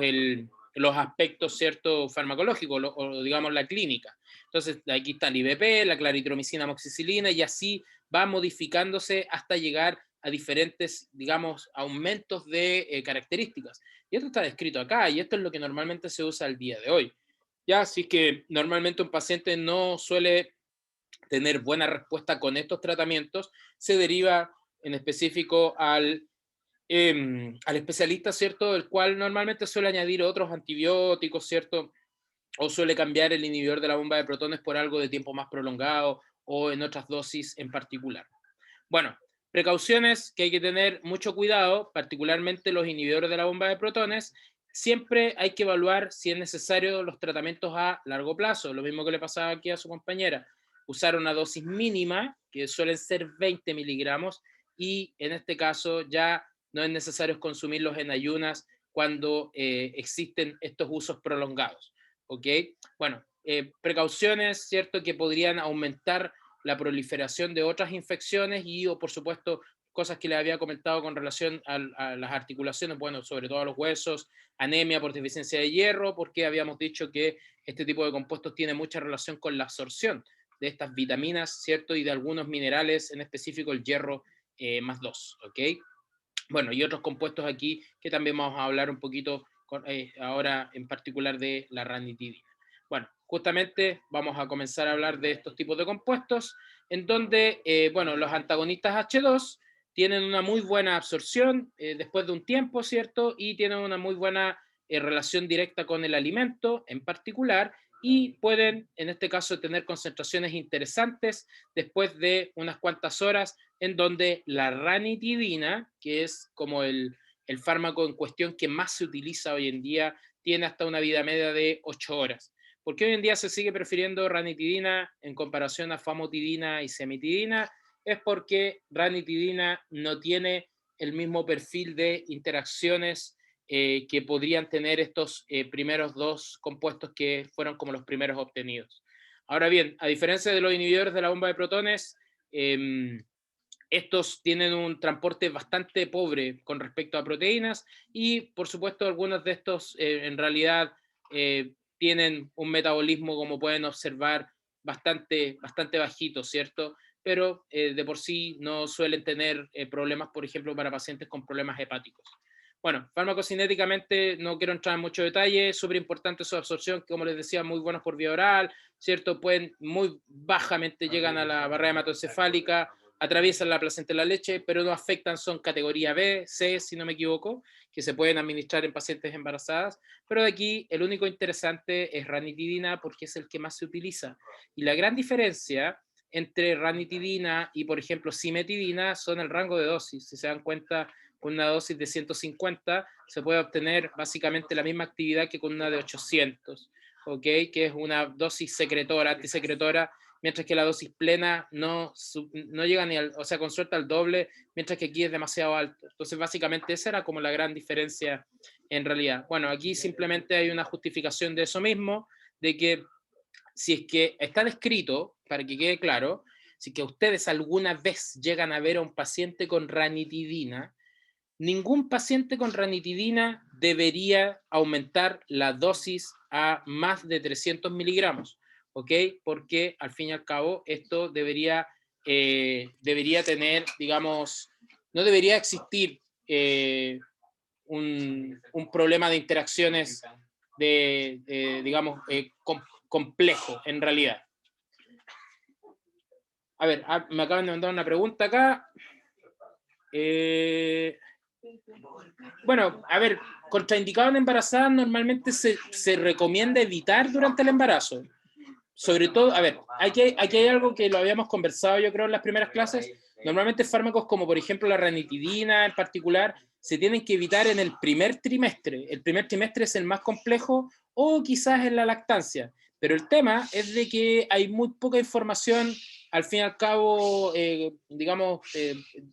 los aspectos, ¿cierto?, farmacológicos, o digamos, la clínica. Entonces, aquí está el IBP, la claritromicina, amoxicilina, y así va modificándose hasta llegar a diferentes, digamos, aumentos de características. Y esto está descrito acá, y esto es lo que normalmente se usa al día de hoy. Ya, así que normalmente un paciente no suele tener buena respuesta con estos tratamientos, se deriva en específico al especialista, ¿cierto? El cual normalmente suele añadir otros antibióticos, ¿cierto? O suele cambiar el inhibidor de la bomba de protones por algo de tiempo más prolongado o en otras dosis en particular. Bueno, precauciones que hay que tener mucho cuidado, particularmente los inhibidores de la bomba de protones. Siempre hay que evaluar si es necesario los tratamientos a largo plazo, lo mismo que le pasaba aquí a su compañera. Usar una dosis mínima, que suelen ser 20 miligramos, y en este caso ya no es necesario consumirlos en ayunas cuando existen estos usos prolongados. ¿Ok? Bueno, precauciones, ¿cierto?, que podrían aumentar la proliferación de otras infecciones y, o por supuesto, cosas que les había comentado con relación a las articulaciones, bueno, sobre todo a los huesos, anemia por deficiencia de hierro, porque habíamos dicho que este tipo de compuestos tiene mucha relación con la absorción de estas vitaminas, ¿cierto? Y de algunos minerales, en específico el hierro más 2, ¿ok? Bueno, y otros compuestos aquí que también vamos a hablar un poquito ahora en particular de la ranitidina. Bueno, justamente vamos a comenzar a hablar de estos tipos de compuestos, en donde, bueno, los antagonistas H2 tienen una muy buena absorción después de un tiempo, ¿cierto? Y tienen una muy buena relación directa con el alimento en particular, y pueden, en este caso, tener concentraciones interesantes después de unas cuantas horas, en donde la ranitidina, que es como el fármaco en cuestión que más se utiliza hoy en día, tiene hasta una vida media de 8 horas. ¿Por qué hoy en día se sigue prefiriendo ranitidina en comparación a famotidina y semitidina? Es porque ranitidina no tiene el mismo perfil de interacciones que podrían tener estos primeros dos compuestos que fueron como los primeros obtenidos. Ahora bien, a diferencia de los inhibidores de la bomba de protones, estos tienen un transporte bastante pobre con respecto a proteínas, y por supuesto algunos de estos en realidad tienen un metabolismo, como pueden observar, bastante bajito, ¿cierto? Pero de por sí no suelen tener problemas, por ejemplo, para pacientes con problemas hepáticos. Bueno, farmacocinéticamente no quiero entrar en mucho detalle, es súper importante su absorción, que como les decía, muy buenos por vía oral, ¿cierto? Pueden muy bajamente llegan a la barrera hematoencefálica, atraviesan la placenta y la leche, pero no afectan, son categoría B, C, si no me equivoco, que se pueden administrar en pacientes embarazadas, pero de aquí el único interesante es ranitidina porque es el que más se utiliza. Y la gran diferencia entre ranitidina y, por ejemplo, cimetidina son el rango de dosis. Si se dan cuenta, con una dosis de 150 se puede obtener básicamente la misma actividad que con una de 800, ¿ok? Que es una dosis secretora, antisecretora, mientras que la dosis plena no llega ni al, o sea, con suerte al doble, mientras que aquí es demasiado alto. Entonces, básicamente esa era como la gran diferencia en realidad. Bueno, aquí simplemente hay una justificación de eso mismo, de que si es que está descrito, para que quede claro, si que ustedes alguna vez llegan a ver a un paciente con ranitidina, ningún paciente con ranitidina debería aumentar la dosis a más de 300 miligramos, ¿ok? Porque al fin y al cabo esto debería tener, digamos, no debería existir un problema de interacciones digamos, complejo en realidad. A ver, me acaban de mandar una pregunta acá. Bueno, a ver, contraindicado en embarazadas normalmente se recomienda evitar durante el embarazo. Sobre todo, a ver, aquí hay algo que lo habíamos conversado yo creo en las primeras clases. Normalmente fármacos como por ejemplo la ranitidina en particular se tienen que evitar en el primer trimestre. El primer trimestre es el más complejo o quizás en la lactancia. Pero el tema es de que hay muy poca información al fin y al cabo, digamos,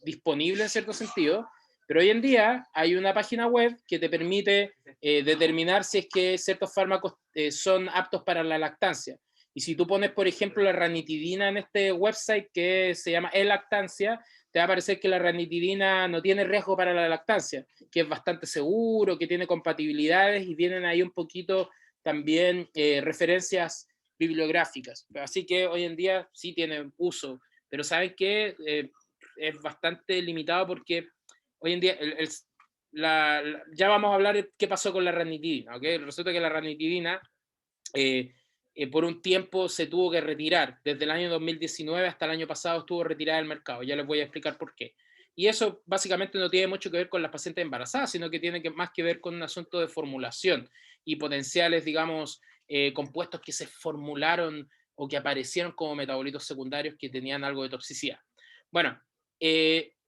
disponible en cierto sentido. Pero hoy en día hay una página web que te permite determinar si es que ciertos fármacos son aptos para la lactancia. Y si tú pones, por ejemplo, la ranitidina en este website que se llama e-lactancia, te va a parecer que la ranitidina no tiene riesgo para la lactancia, que es bastante seguro, que tiene compatibilidades y vienen ahí un poquito también referencias bibliográficas. Así que hoy en día sí tiene uso, pero ¿saben qué? Es bastante limitado porque hoy en día ya vamos a hablar de qué pasó con la ranitidina, ¿ok? Resulta que la ranitidina por un tiempo se tuvo que retirar. Desde el año 2019 hasta el año pasado estuvo retirada del mercado. Ya les voy a explicar por qué. Y eso básicamente no tiene mucho que ver con las pacientes embarazadas, sino que tiene más que ver con un asunto de formulación y potenciales, digamos, compuestos que se formularon o que aparecieron como metabolitos secundarios que tenían algo de toxicidad. Bueno,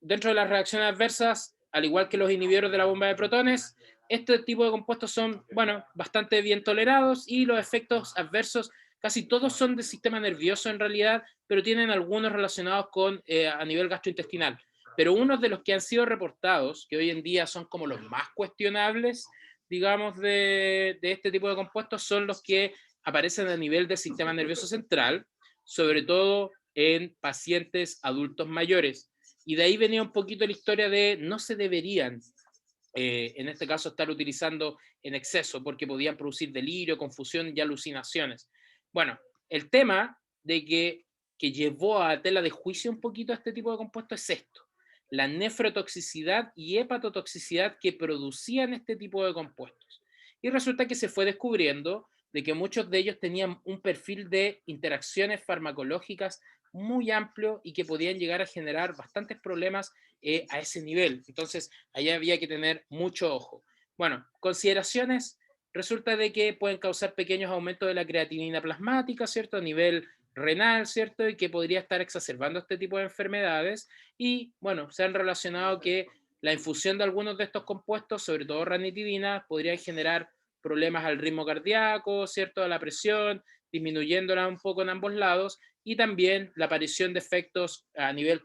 dentro de las reacciones adversas, al igual que los inhibidores de la bomba de protones, este tipo de compuestos son, bueno, bastante bien tolerados y los efectos adversos casi todos son del sistema nervioso en realidad, pero tienen algunos relacionados con a nivel gastrointestinal. Pero unos de los que han sido reportados, que hoy en día son como los más cuestionables, digamos, de este tipo de compuestos, son los que aparecen a nivel del sistema nervioso central, sobre todo en pacientes adultos mayores. Y de ahí venía un poquito la historia de no se deberían en este caso estar utilizando en exceso porque podían producir delirio, confusión y alucinaciones. Bueno, el tema de que llevó a tela de juicio un poquito a este tipo de compuestos es esto, la nefrotoxicidad y hepatotoxicidad que producían este tipo de compuestos. Y resulta que se fue descubriendo de que muchos de ellos tenían un perfil de interacciones farmacológicas muy amplio y que podían llegar a generar bastantes problemas a ese nivel. Entonces, ahí había que tener mucho ojo. Bueno, consideraciones, resulta de que pueden causar pequeños aumentos de la creatinina plasmática, ¿cierto? A nivel renal, ¿cierto? Y que podría estar exacerbando este tipo de enfermedades. Y, bueno, se han relacionado que la infusión de algunos de estos compuestos, sobre todo ranitidina, podría generar problemas al ritmo cardíaco, ¿cierto? A la presión, disminuyéndola un poco en ambos lados, y también la aparición de efectos a nivel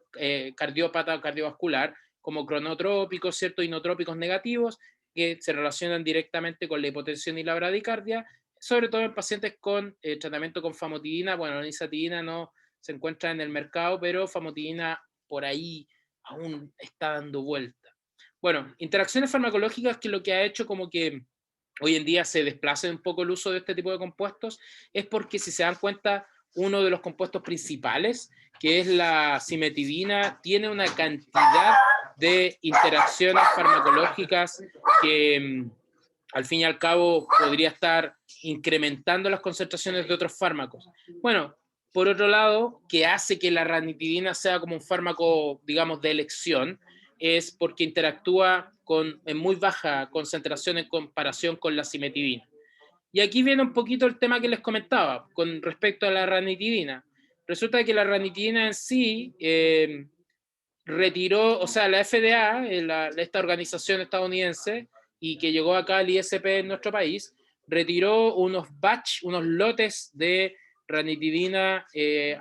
cardiópata o cardiovascular, como cronotrópicos, ¿cierto? Inotrópicos negativos, que se relacionan directamente con la hipotensión y la bradicardia, sobre todo en pacientes con tratamiento con famotidina. Bueno, la nizatidina no se encuentra en el mercado, pero famotidina por ahí aún está dando vuelta. Bueno, interacciones farmacológicas que lo que ha hecho como que hoy en día se desplace un poco el uso de este tipo de compuestos, es porque, si se dan cuenta, uno de los compuestos principales, que es la cimetidina, tiene una cantidad de interacciones farmacológicas que al fin y al cabo podría estar incrementando las concentraciones de otros fármacos. Bueno, por otro lado, que hace que la ranitidina sea como un fármaco, digamos, de elección, es porque interactúa en muy baja concentración en comparación con la cimetidina. Y aquí viene un poquito el tema que les comentaba con respecto a la ranitidina. Resulta que la ranitidina en sí retiró, o sea, la FDA, esta organización estadounidense, y que llegó acá al ISP en nuestro país, retiró unos lotes de ranitidina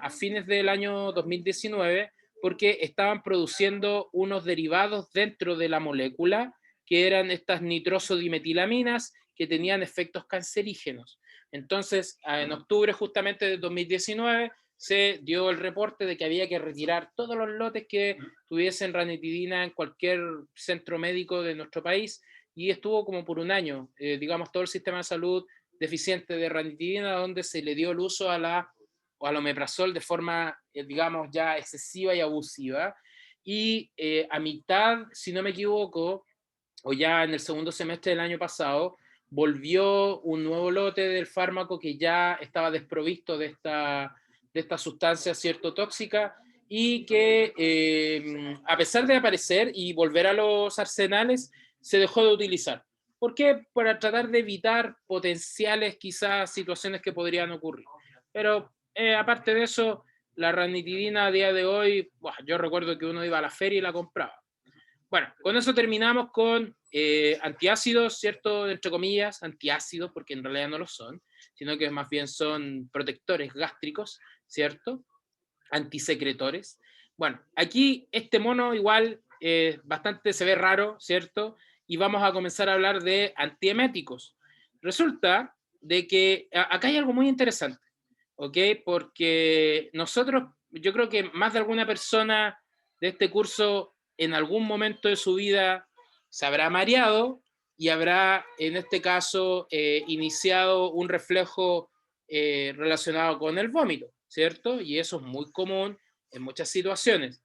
a fines del año 2019 porque estaban produciendo unos derivados dentro de la molécula que eran estas nitrosodimetilaminas que tenían efectos cancerígenos. Entonces, en octubre justamente de 2019 se dio el reporte de que había que retirar todos los lotes que tuviesen ranitidina en cualquier centro médico de nuestro país, y estuvo como por un año, digamos, todo el sistema de salud deficiente de ranitidina, donde se le dio el uso al omeprazol de forma, digamos, ya excesiva y abusiva. Y a mitad, si no me equivoco, o ya en el segundo semestre del año pasado, volvió un nuevo lote del fármaco que ya estaba desprovisto de esta sustancia, cierto, tóxica, y que a pesar de aparecer y volver a los arsenales, se dejó de utilizar. ¿Por qué? Para tratar de evitar potenciales quizás situaciones que podrían ocurrir. Pero aparte de eso, la ranitidina a día de hoy, yo recuerdo que uno iba a la feria y la compraba. Bueno, con eso terminamos con antiácidos, ¿cierto? Entre comillas, antiácidos, porque en realidad no lo son, sino que más bien son protectores gástricos, ¿cierto? Antisecretores. Bueno, aquí este mono igual bastante se ve raro, ¿cierto? Y vamos a comenzar a hablar de antieméticos. Resulta de que acá hay algo muy interesante, ¿ok? Porque nosotros, yo creo que más de alguna persona de este curso en algún momento de su vida se habrá mareado y habrá, en este caso, iniciado un reflejo relacionado con el vómito, ¿cierto? Y eso es muy común en muchas situaciones.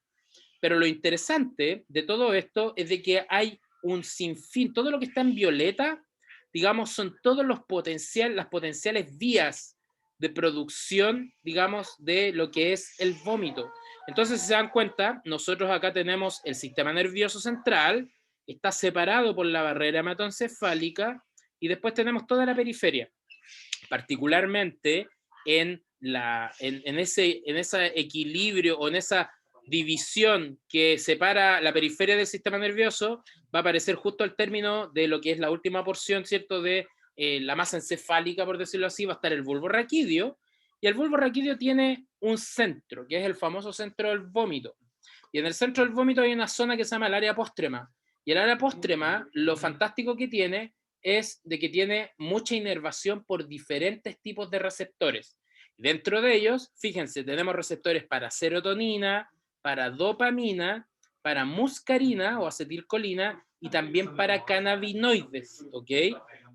Pero lo interesante de todo esto es de que hay un sinfín, todo lo que está en violeta, digamos, son todos las potenciales vías de producción, digamos, de lo que es el vómito. Entonces, si se dan cuenta, nosotros acá tenemos el sistema nervioso central, está separado por la barrera hematoencefálica, y después tenemos toda la periferia, particularmente en ese equilibrio o en esa división que separa la periferia del sistema nervioso, va a aparecer justo al término de lo que es la última porción, ¿cierto?, de la masa encefálica, por decirlo así, va a estar el bulbo raquídeo, y el bulbo raquídeo tiene un centro, que es el famoso centro del vómito. Y en el centro del vómito hay una zona que se llama el área póstrema. Y el área póstrema, lo fantástico que tiene es de que tiene mucha inervación por diferentes tipos de receptores. Dentro de ellos, fíjense, tenemos receptores para serotonina, para dopamina, para muscarina o acetilcolina y también para cannabinoides, ¿ok?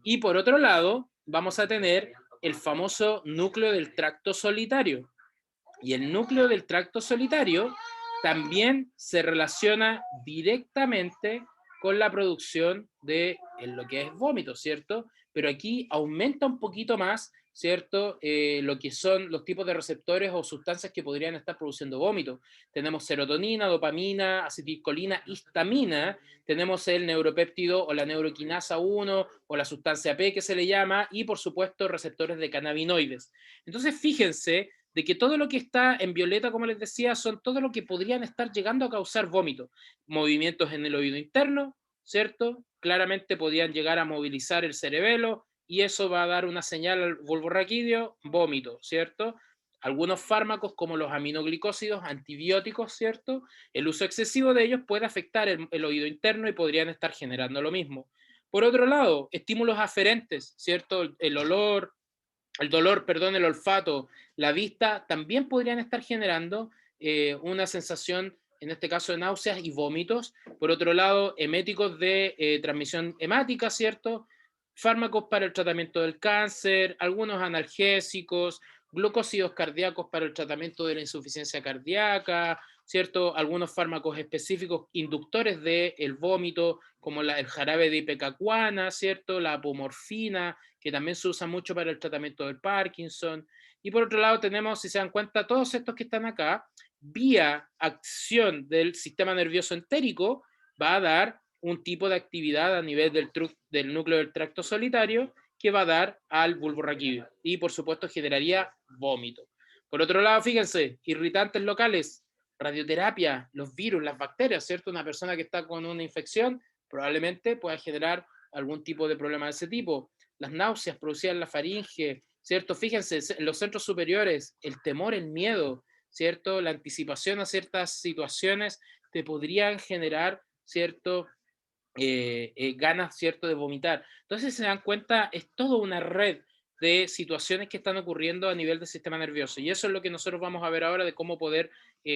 Y por otro lado, vamos a tener el famoso núcleo del tracto solitario. Y el núcleo del tracto solitario también se relaciona directamente con la producción de lo que es vómito, ¿cierto? Pero aquí aumenta un poquito más, ¿cierto? Lo que son los tipos de receptores o sustancias que podrían estar produciendo vómito. Tenemos serotonina, dopamina, acetilcolina, histamina, tenemos el neuropéptido o la neuroquinasa 1 o la sustancia P que se le llama, y por supuesto receptores de cannabinoides. Entonces fíjense de que todo lo que está en violeta, como les decía, son todo lo que podrían estar llegando a causar vómito. Movimientos en el oído interno, ¿cierto? Claramente podían llegar a movilizar el cerebelo y eso va a dar una señal al bulbo raquídeo, vómito, ¿cierto? Algunos fármacos como los aminoglicósidos, antibióticos, ¿cierto? El uso excesivo de ellos puede afectar el oído interno y podrían estar generando lo mismo. Por otro lado, estímulos aferentes, ¿cierto? El olor, el dolor, perdón, el olfato, la vista, también podrían estar generando una sensación, en este caso de náuseas y vómitos. Por otro lado, eméticos de transmisión hemática, ¿cierto? fármacos para el tratamiento del cáncer, algunos analgésicos, glucósidos cardíacos para el tratamiento de la insuficiencia cardíaca, ¿cierto? Algunos fármacos específicos inductores del vómito, como el jarabe de ipecacuana, ¿cierto? La apomorfina, que también se usa mucho para el tratamiento del Parkinson. Y por otro lado tenemos, si se dan cuenta, todos estos que están acá, vía acción del sistema nervioso entérico, va a dar un tipo de actividad a nivel del núcleo del tracto solitario que va a dar al bulbo raquídeo y por supuesto generaría vómito. Por otro lado, fíjense, irritantes locales, radioterapia, los virus, las bacterias, ¿cierto? Una persona que está con una infección probablemente pueda generar algún tipo de problema de ese tipo. Las náuseas producidas en la faringe, ¿cierto? Fíjense, en los centros superiores, el temor, el miedo, ¿cierto? La anticipación a ciertas situaciones te podrían generar, ¿cierto? Ganas, ¿cierto?, de vomitar. Entonces, se dan cuenta, es toda una red de situaciones que están ocurriendo a nivel del sistema nervioso. Y eso es lo que nosotros vamos a ver ahora de cómo poder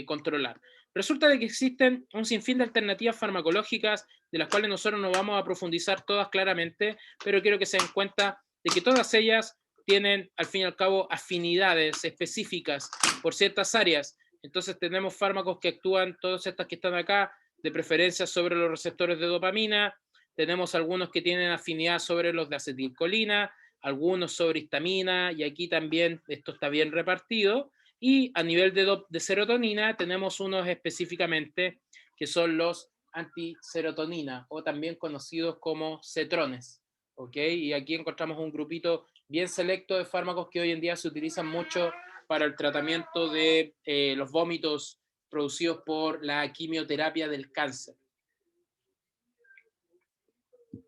controlar. Resulta de que existen un sinfín de alternativas farmacológicas de las cuales nosotros no vamos a profundizar todas claramente, pero quiero que se den cuenta de que todas ellas tienen, al fin y al cabo, afinidades específicas por ciertas áreas. Entonces tenemos fármacos que actúan, todas estas que están acá, de preferencia sobre los receptores de dopamina, tenemos algunos que tienen afinidad sobre los de acetilcolina, algunos sobre histamina, y aquí también esto está bien repartido, y a nivel de serotonina tenemos unos específicamente que son los antiserotonina, o también conocidos como cetrones, ¿ok? Y aquí encontramos un grupito bien selecto de fármacos que hoy en día se utilizan mucho para el tratamiento de los vómitos producidos por la quimioterapia del cáncer.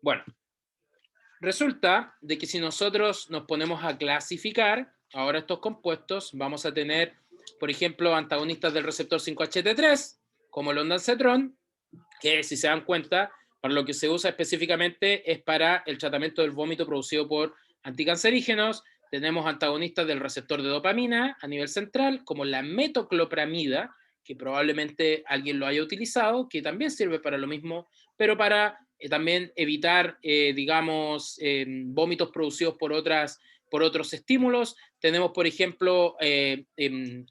Bueno, resulta de que si nosotros nos ponemos a clasificar ahora estos compuestos, vamos a tener, por ejemplo, antagonistas del receptor 5-HT3, como el ondansetron, que si se dan cuenta, para lo que se usa específicamente es para el tratamiento del vómito producido por anticancerígenos. Tenemos antagonistas del receptor de dopamina a nivel central, como la metoclopramida, que probablemente alguien lo haya utilizado, que también sirve para lo mismo, pero para también evitar, digamos, vómitos producidos por otros estímulos. Tenemos, por ejemplo,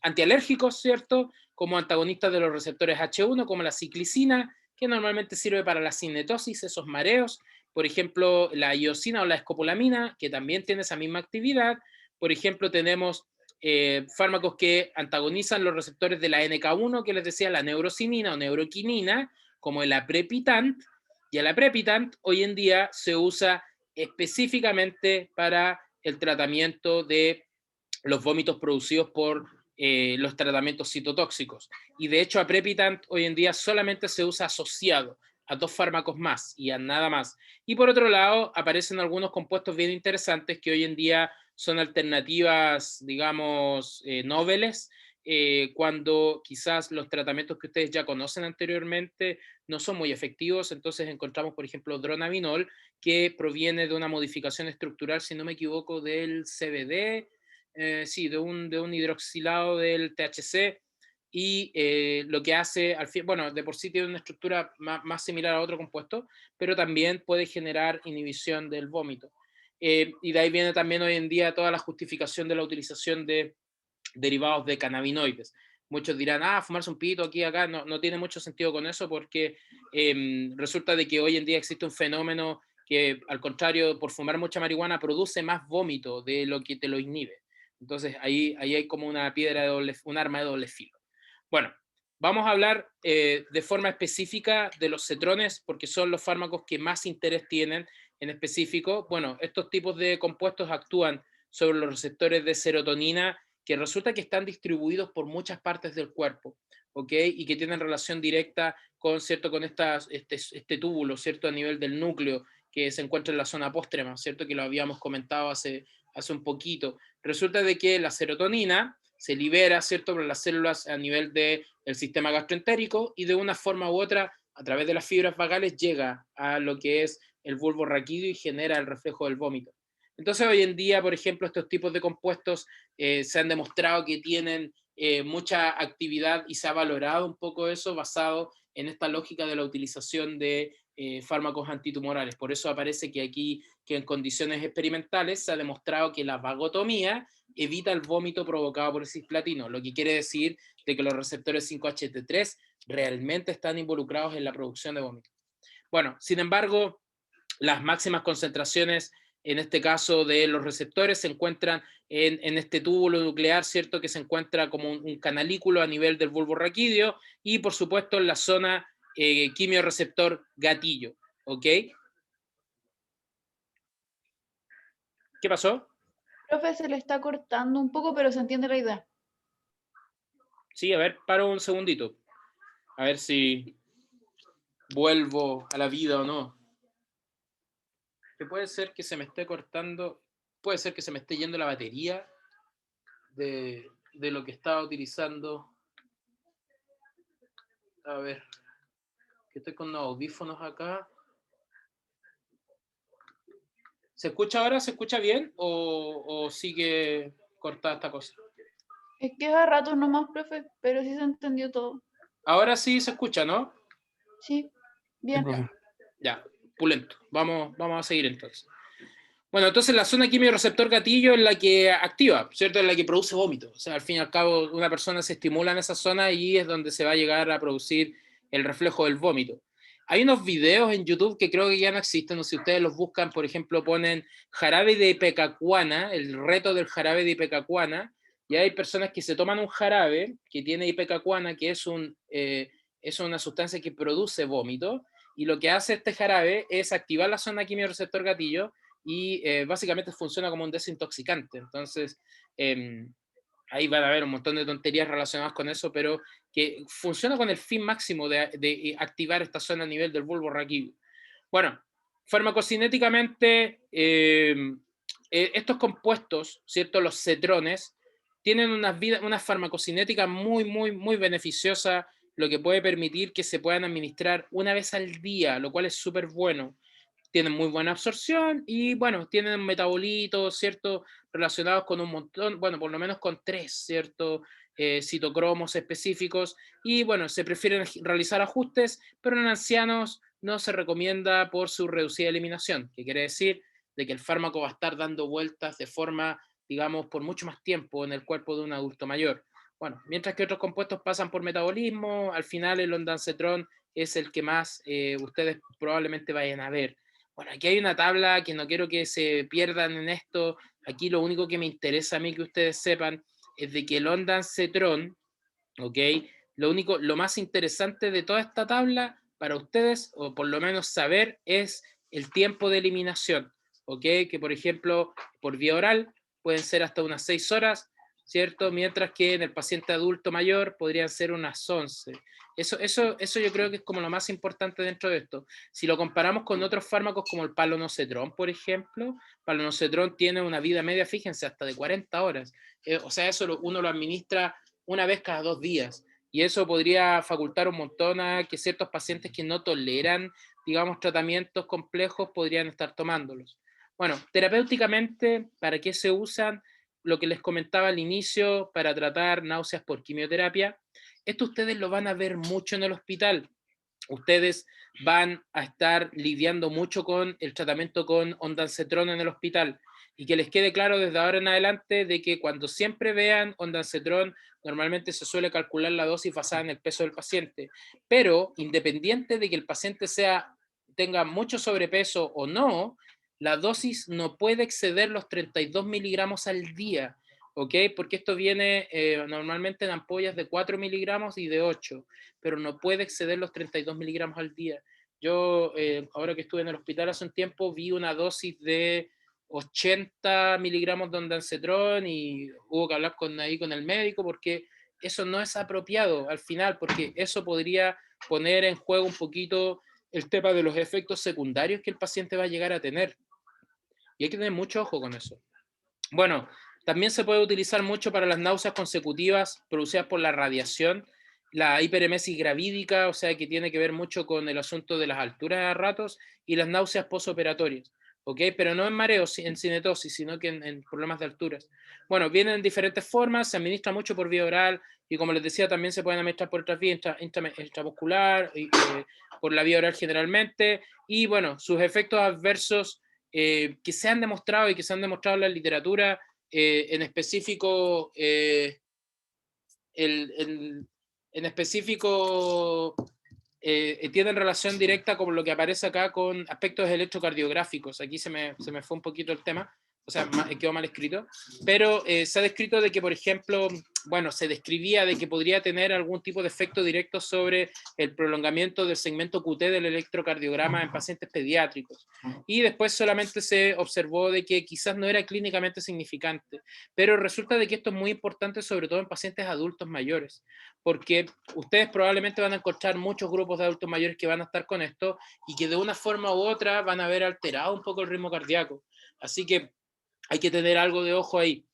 antialérgicos, ¿cierto? Como antagonistas de los receptores H1, como la ciclicina, que normalmente sirve para la cinetosis, esos mareos. Por ejemplo, la iosina o la escopolamina, que también tiene esa misma actividad. Por ejemplo, tenemos fármacos que antagonizan los receptores de la NK1, que les decía, la neurocinina o neuroquinina, como el aprepitant, y el aprepitant hoy en día se usa específicamente para el tratamiento de los vómitos producidos por los tratamientos citotóxicos. Y de hecho, aprepitant hoy en día solamente se usa asociado a 2 fármacos más y a nada más. Y por otro lado, aparecen algunos compuestos bien interesantes que hoy en día son alternativas, digamos, noveles, cuando quizás los tratamientos que ustedes ya conocen anteriormente no son muy efectivos. Entonces encontramos, por ejemplo, dronabinol, que proviene de una modificación estructural, si no me equivoco, del CBD, sí, de un hidroxilado del THC, y lo que hace, bueno, de por sí tiene una estructura más similar a otro compuesto, pero también puede generar inhibición del vómito. Y de ahí viene también hoy en día toda la justificación de la utilización de derivados de cannabinoides. Muchos dirán, fumarse un pito aquí, acá, no tiene mucho sentido con eso, porque resulta de que hoy en día existe un fenómeno que, al contrario, por fumar mucha marihuana produce más vómito de lo que te lo inhibe. Entonces ahí hay como una piedra de un arma de doble filo. Bueno, vamos a hablar de forma específica de los cetrones, porque son los fármacos que más interés tienen en específico. Bueno, estos tipos de compuestos actúan sobre los receptores de serotonina, que resulta que están distribuidos por muchas partes del cuerpo, ¿ok? Y que tienen relación directa con, ¿cierto?, con este túbulo, ¿cierto?, a nivel del núcleo, que se encuentra en la zona póstrema, ¿cierto?, que lo habíamos comentado hace un poquito. Resulta de que la serotonina se libera, ¿cierto?, por las células a nivel del sistema gastroentérico, y de una forma u otra, a través de las fibras vagales, llega a lo que es el bulbo raquídeo y genera el reflejo del vómito. Entonces, hoy en día, por ejemplo, estos tipos de compuestos se han demostrado que tienen mucha actividad y se ha valorado un poco eso basado en esta lógica de la utilización de fármacos antitumorales. Por eso aparece que aquí, que en condiciones experimentales se ha demostrado que la vagotomía evita el vómito provocado por el cisplatino, lo que quiere decir de que los receptores 5-HT3 realmente están involucrados en la producción de vómito. Bueno, sin embargo, las máximas concentraciones, en este caso de los receptores, se encuentran en este túbulo nuclear, ¿cierto? Que se encuentra como un canalículo a nivel del bulbo raquídeo y, por supuesto, en la zona quimiorreceptor gatillo, ¿ok? ¿Qué pasó? Profe, se le está cortando un poco, pero se entiende la idea. Sí, a ver, paro un segundito. A ver si vuelvo a la vida o no. Que puede ser que se me esté cortando, puede ser que se me esté yendo la batería de lo que estaba utilizando. A ver, que estoy con unos audífonos acá. ¿Se escucha ahora? ¿Se escucha bien? ¿O sigue cortada esta cosa? Es que a ratos nomás, profe, pero sí se entendió todo. Ahora sí se escucha, ¿no? Sí, bien. Ya, pulento. Vamos a seguir entonces. Bueno, entonces la zona quimiorreceptor gatillo es la que activa, ¿cierto? Es la que produce vómito. O sea, al fin y al cabo, una persona se estimula en esa zona y es donde se va a llegar a producir el reflejo del vómito. Hay unos videos en YouTube que creo que ya no existen, o si ustedes los buscan, por ejemplo, ponen jarabe de ipecacuana, el reto del jarabe de ipecacuana, y hay personas que se toman un jarabe que tiene ipecacuana, que es una sustancia que produce vómito, y lo que hace este jarabe es activar la zona quimiorreceptor gatillo y básicamente funciona como un desintoxicante. Entonces, ahí van a haber un montón de tonterías relacionadas con eso, pero que funciona con el fin máximo de activar esta zona a nivel del bulbo raquídeo. Bueno, farmacocinéticamente, estos compuestos, ¿cierto? Los cetrones, tienen una farmacocinética muy, muy, muy beneficiosa, lo que puede permitir que se puedan administrar una vez al día, lo cual es súper bueno. Tienen muy buena absorción y, bueno, tienen metabolitos, ¿cierto? Relacionados con un montón, bueno, por lo menos con 3, ¿cierto? Citocromos específicos y, bueno, se prefieren realizar ajustes, pero en ancianos no se recomienda por su reducida eliminación, que quiere decir de que el fármaco va a estar dando vueltas de forma, digamos, por mucho más tiempo en el cuerpo de un adulto mayor. Bueno, mientras que otros compuestos pasan por metabolismo, al final el ondansetrón es el que más ustedes probablemente vayan a ver. Bueno, aquí hay una tabla que no quiero que se pierdan en esto. Aquí lo único que me interesa a mí que ustedes sepan es de que el ondansetron, ¿ok? Lo más interesante de toda esta tabla para ustedes, o por lo menos saber, es el tiempo de eliminación, ¿ok? Que por ejemplo, por vía oral pueden ser hasta unas 6 horas, ¿cierto? Mientras que en el paciente adulto mayor podrían ser unas 11. Eso yo creo que es como lo más importante dentro de esto. Si lo comparamos con otros fármacos como el palonocetrón, por ejemplo, palonocetrón tiene una vida media, fíjense, hasta de 40 horas. O sea, eso uno lo administra una vez cada 2 días. Y eso podría facultar un montón a que ciertos pacientes que no toleran, digamos, tratamientos complejos podrían estar tomándolos. Bueno, terapéuticamente, ¿para qué se usan? Lo que les comentaba al inicio, para tratar náuseas por quimioterapia. Esto ustedes lo van a ver mucho en el hospital. Ustedes van a estar lidiando mucho con el tratamiento con ondansetrón en el hospital. Y que les quede claro desde ahora en adelante de que cuando siempre vean ondansetrón, normalmente se suele calcular la dosis basada en el peso del paciente. Pero independiente de que el paciente tenga mucho sobrepeso o no, la dosis no puede exceder los 32 miligramos al día. ¿Ok? Porque esto viene normalmente en ampollas de 4 miligramos y de 8, pero no puede exceder los 32 miligramos al día. Yo, ahora que estuve en el hospital hace un tiempo, vi una dosis de 80 miligramos de ondansetrón y hubo que hablar ahí con el médico porque eso no es apropiado al final, porque eso podría poner en juego un poquito el tema de los efectos secundarios que el paciente va a llegar a tener. Y hay que tener mucho ojo con eso. Bueno, también se puede utilizar mucho para las náuseas consecutivas producidas por la radiación, la hiperemesis gravídica, o sea que tiene que ver mucho con el asunto de las alturas a ratos, y las náuseas postoperatorias. ¿ok? Pero no en mareo, en cinetosis, sino que en problemas de alturas. Bueno, vienen en diferentes formas, se administra mucho por vía oral, y como les decía, también se pueden administrar por otras vías, intramuscular, por la vía oral generalmente, y bueno, sus efectos adversos que se han demostrado y que se han demostrado en la literatura, en específico, en específico tienen relación directa con lo que aparece acá con aspectos electrocardiográficos. Aquí se me fue un poquito el tema, o sea, quedó mal escrito, pero se ha descrito de que, por ejemplo, bueno, se describía de que podría tener algún tipo de efecto directo sobre el prolongamiento del segmento QT del electrocardiograma en pacientes pediátricos. Y después solamente se observó de que quizás no era clínicamente significante, pero resulta de que esto es muy importante, sobre todo en pacientes adultos mayores, porque ustedes probablemente van a encontrar muchos grupos de adultos mayores que van a estar con esto y que de una forma u otra van a haber alterado un poco el ritmo cardíaco. Así que hay que tener algo de ojo ahí.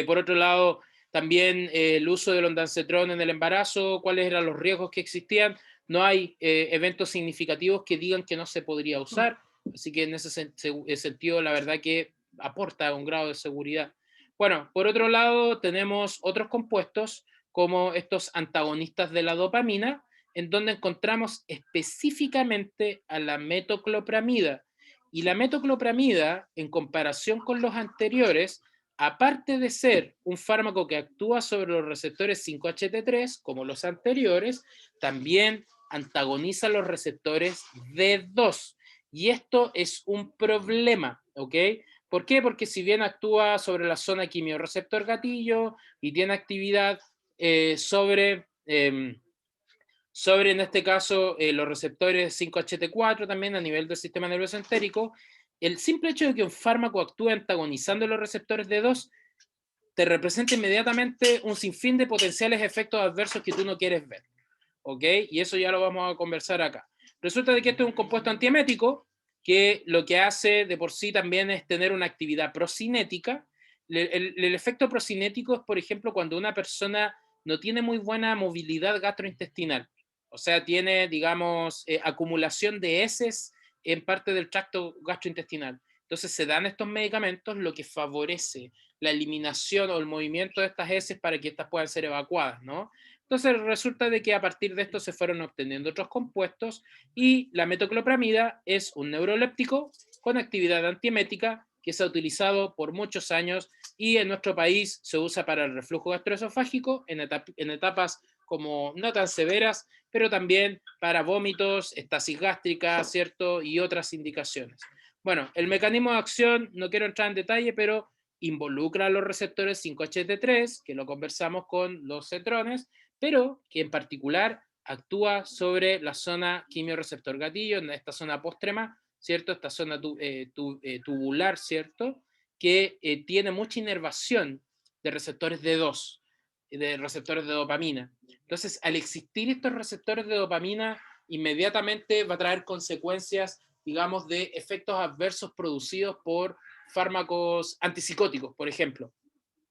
Por otro lado, también el uso del ondansetrón en el embarazo, cuáles eran los riesgos que existían. No hay eventos significativos que digan que no se podría usar, así que en ese sentido la verdad que aporta un grado de seguridad. Bueno, por otro lado tenemos otros compuestos como estos antagonistas de la dopamina, en donde encontramos específicamente a la metoclopramida. Y la metoclopramida, en comparación con los anteriores, aparte de ser un fármaco que actúa sobre los receptores 5-HT3, como los anteriores, también antagoniza los receptores D2. Y esto es un problema, ¿ok? ¿Por qué? Porque si bien actúa sobre la zona quimiorreceptor gatillo y tiene actividad sobre en este caso los receptores 5-HT4 también a nivel del sistema nervioso entérico, el simple hecho de que un fármaco actúe antagonizando los receptores D2 te representa inmediatamente un sinfín de potenciales efectos adversos que tú no quieres ver, ¿ok? Y eso ya lo vamos a conversar acá. Resulta de que este es un compuesto antiemético que lo que hace de por sí también es tener una actividad procinética. El efecto procinético es, por ejemplo, cuando una persona no tiene muy buena movilidad gastrointestinal, o sea, tiene, digamos, acumulación de heces en parte del tracto gastrointestinal. Entonces se dan estos medicamentos, lo que favorece la eliminación o el movimiento de estas heces para que estas puedan ser evacuadas, ¿no? Entonces resulta de que a partir de esto se fueron obteniendo otros compuestos y la metoclopramida es un neuroléptico con actividad antiemética que se ha utilizado por muchos años y en nuestro país se usa para el reflujo gastroesofágico en etapas como no tan severas, pero también para vómitos, estasis gástrica, ¿cierto? Y otras indicaciones. Bueno, el mecanismo de acción, no quiero entrar en detalle, pero involucra a los receptores 5-HT3, que lo conversamos con los cetrones, pero que en particular actúa sobre la zona quimiorreceptor gatillo, en esta zona póstrema, ¿cierto? Esta zona tubular, ¿cierto? Que tiene mucha inervación de receptores D2, de receptores de dopamina. Entonces, al existir estos receptores de dopamina, inmediatamente va a traer consecuencias, digamos, de efectos adversos producidos por fármacos antipsicóticos, por ejemplo.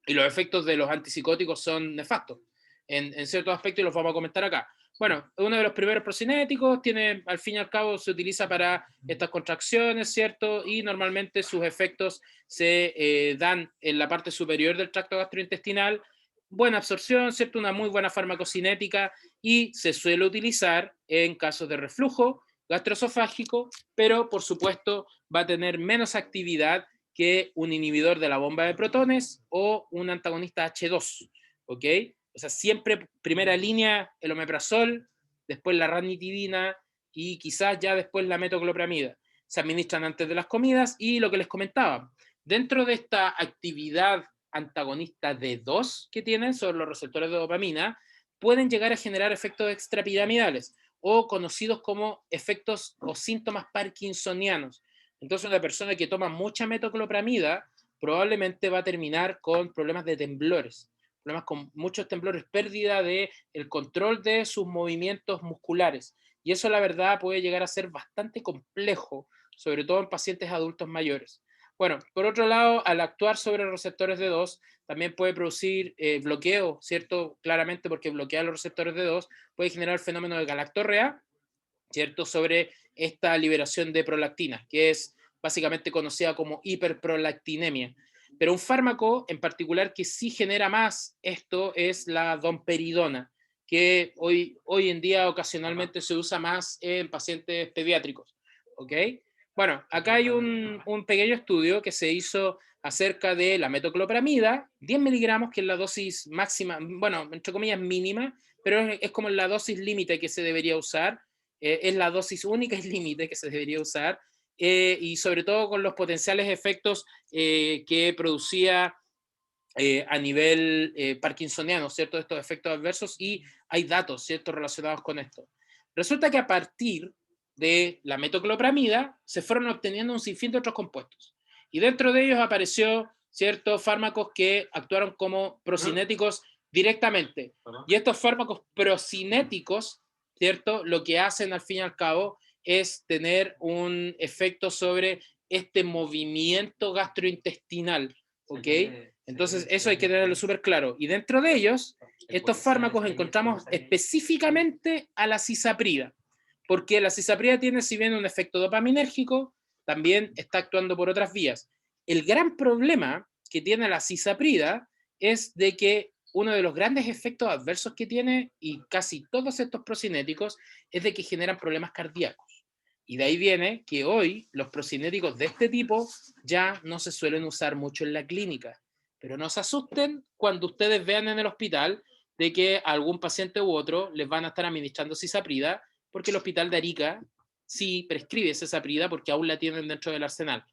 Y los efectos de los antipsicóticos son nefastos en ciertos aspectos y los vamos a comentar acá. Bueno, uno de los primeros procinéticos, tiene, al fin y al cabo, se utiliza para estas contracciones, ¿cierto? Y normalmente sus efectos se dan en la parte superior del tracto gastrointestinal. Buena absorción, ¿cierto? Una muy buena farmacocinética y se suele utilizar en casos de reflujo gastroesofágico, pero por supuesto va a tener menos actividad que un inhibidor de la bomba de protones o un antagonista H2, ¿ok? O sea, siempre primera línea el omeprazol, después la ranitidina y quizás ya después la metoclopramida. Se administran antes de las comidas y lo que les comentaba, dentro de esta actividad antagonista D2 que tienen sobre los receptores de dopamina, pueden llegar a generar efectos extrapiramidales o conocidos como efectos o síntomas parkinsonianos. Entonces una persona que toma mucha metoclopramida probablemente va a terminar con problemas de temblores, problemas con muchos temblores, pérdida del control de sus movimientos musculares. Y eso la verdad puede llegar a ser bastante complejo, sobre todo en pacientes adultos mayores. Bueno, por otro lado, al actuar sobre receptores D2, también puede producir bloqueo, ¿cierto? Claramente porque bloquear los receptores D2 puede generar el fenómeno de galactorrea, ¿cierto? Sobre esta liberación de prolactina, que es básicamente conocida como hiperprolactinemia. Pero un fármaco en particular que sí genera más esto es la domperidona, que hoy en día ocasionalmente se usa más en pacientes pediátricos. ¿Ok? Bueno, acá hay un pequeño estudio que se hizo acerca de la metoclopramida, 10 miligramos, que es la dosis máxima, bueno, entre comillas mínima, pero es como la dosis límite que se debería usar, es la dosis única y límite que se debería usar, y sobre todo con los potenciales efectos que producía a nivel parkinsoniano, ¿cierto? Estos efectos adversos, y hay datos, ¿cierto?, relacionados con esto. Resulta que a partir de la metoclopramida se fueron obteniendo un sinfín de otros compuestos. Y dentro de ellos apareció ciertos fármacos que actuaron como procinéticos directamente. Y estos fármacos procinéticos, ¿cierto?, lo que hacen al fin y al cabo es tener un efecto sobre este movimiento gastrointestinal, ¿ok? Entonces eso hay que tenerlo súper claro. Y dentro de ellos, estos fármacos encontramos específicamente a la cisaprida, porque la cisaprida tiene, si bien un efecto dopaminérgico, también está actuando por otras vías. El gran problema que tiene la cisaprida es de que uno de los grandes efectos adversos que tiene, y casi todos estos procinéticos, es de que generan problemas cardíacos. Y de ahí viene que hoy los procinéticos de este tipo ya no se suelen usar mucho en la clínica. Pero no se asusten cuando ustedes vean en el hospital de que a algún paciente u otro les van a estar administrando cisaprida, porque el hospital de Arica sí prescribe cisaprida porque aún la tienen dentro del arsenal.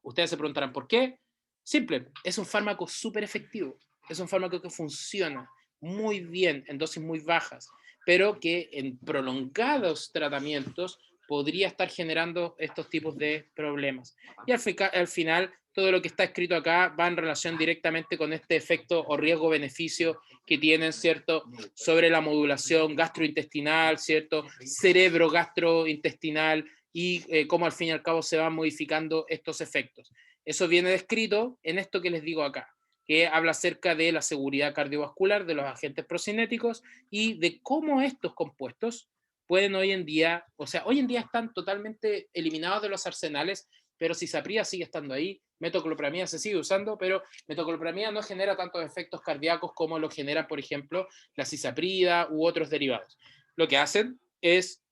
Ustedes se preguntarán por qué. Simple, es un fármaco súper efectivo, es un fármaco que funciona muy bien en dosis muy bajas, pero que en prolongados tratamientos podría estar generando estos tipos de problemas. Y al final, todo lo que está escrito acá va en relación directamente con este efecto o riesgo-beneficio que tienen, ¿cierto?, sobre la modulación gastrointestinal, ¿cierto?, cerebro-gastrointestinal, y cómo al fin y al cabo se van modificando estos efectos. Eso viene descrito en esto que les digo acá, que habla acerca de la seguridad cardiovascular de los agentes procinéticos y de cómo estos compuestos pueden hoy en día, o sea, hoy en día están totalmente eliminados de los arsenales, pero cisaprida sigue estando ahí, metoclopramida se sigue usando, pero metoclopramida no genera tantos efectos cardíacos como lo genera, por ejemplo, la cisaprida u otros derivados. Lo que hacen es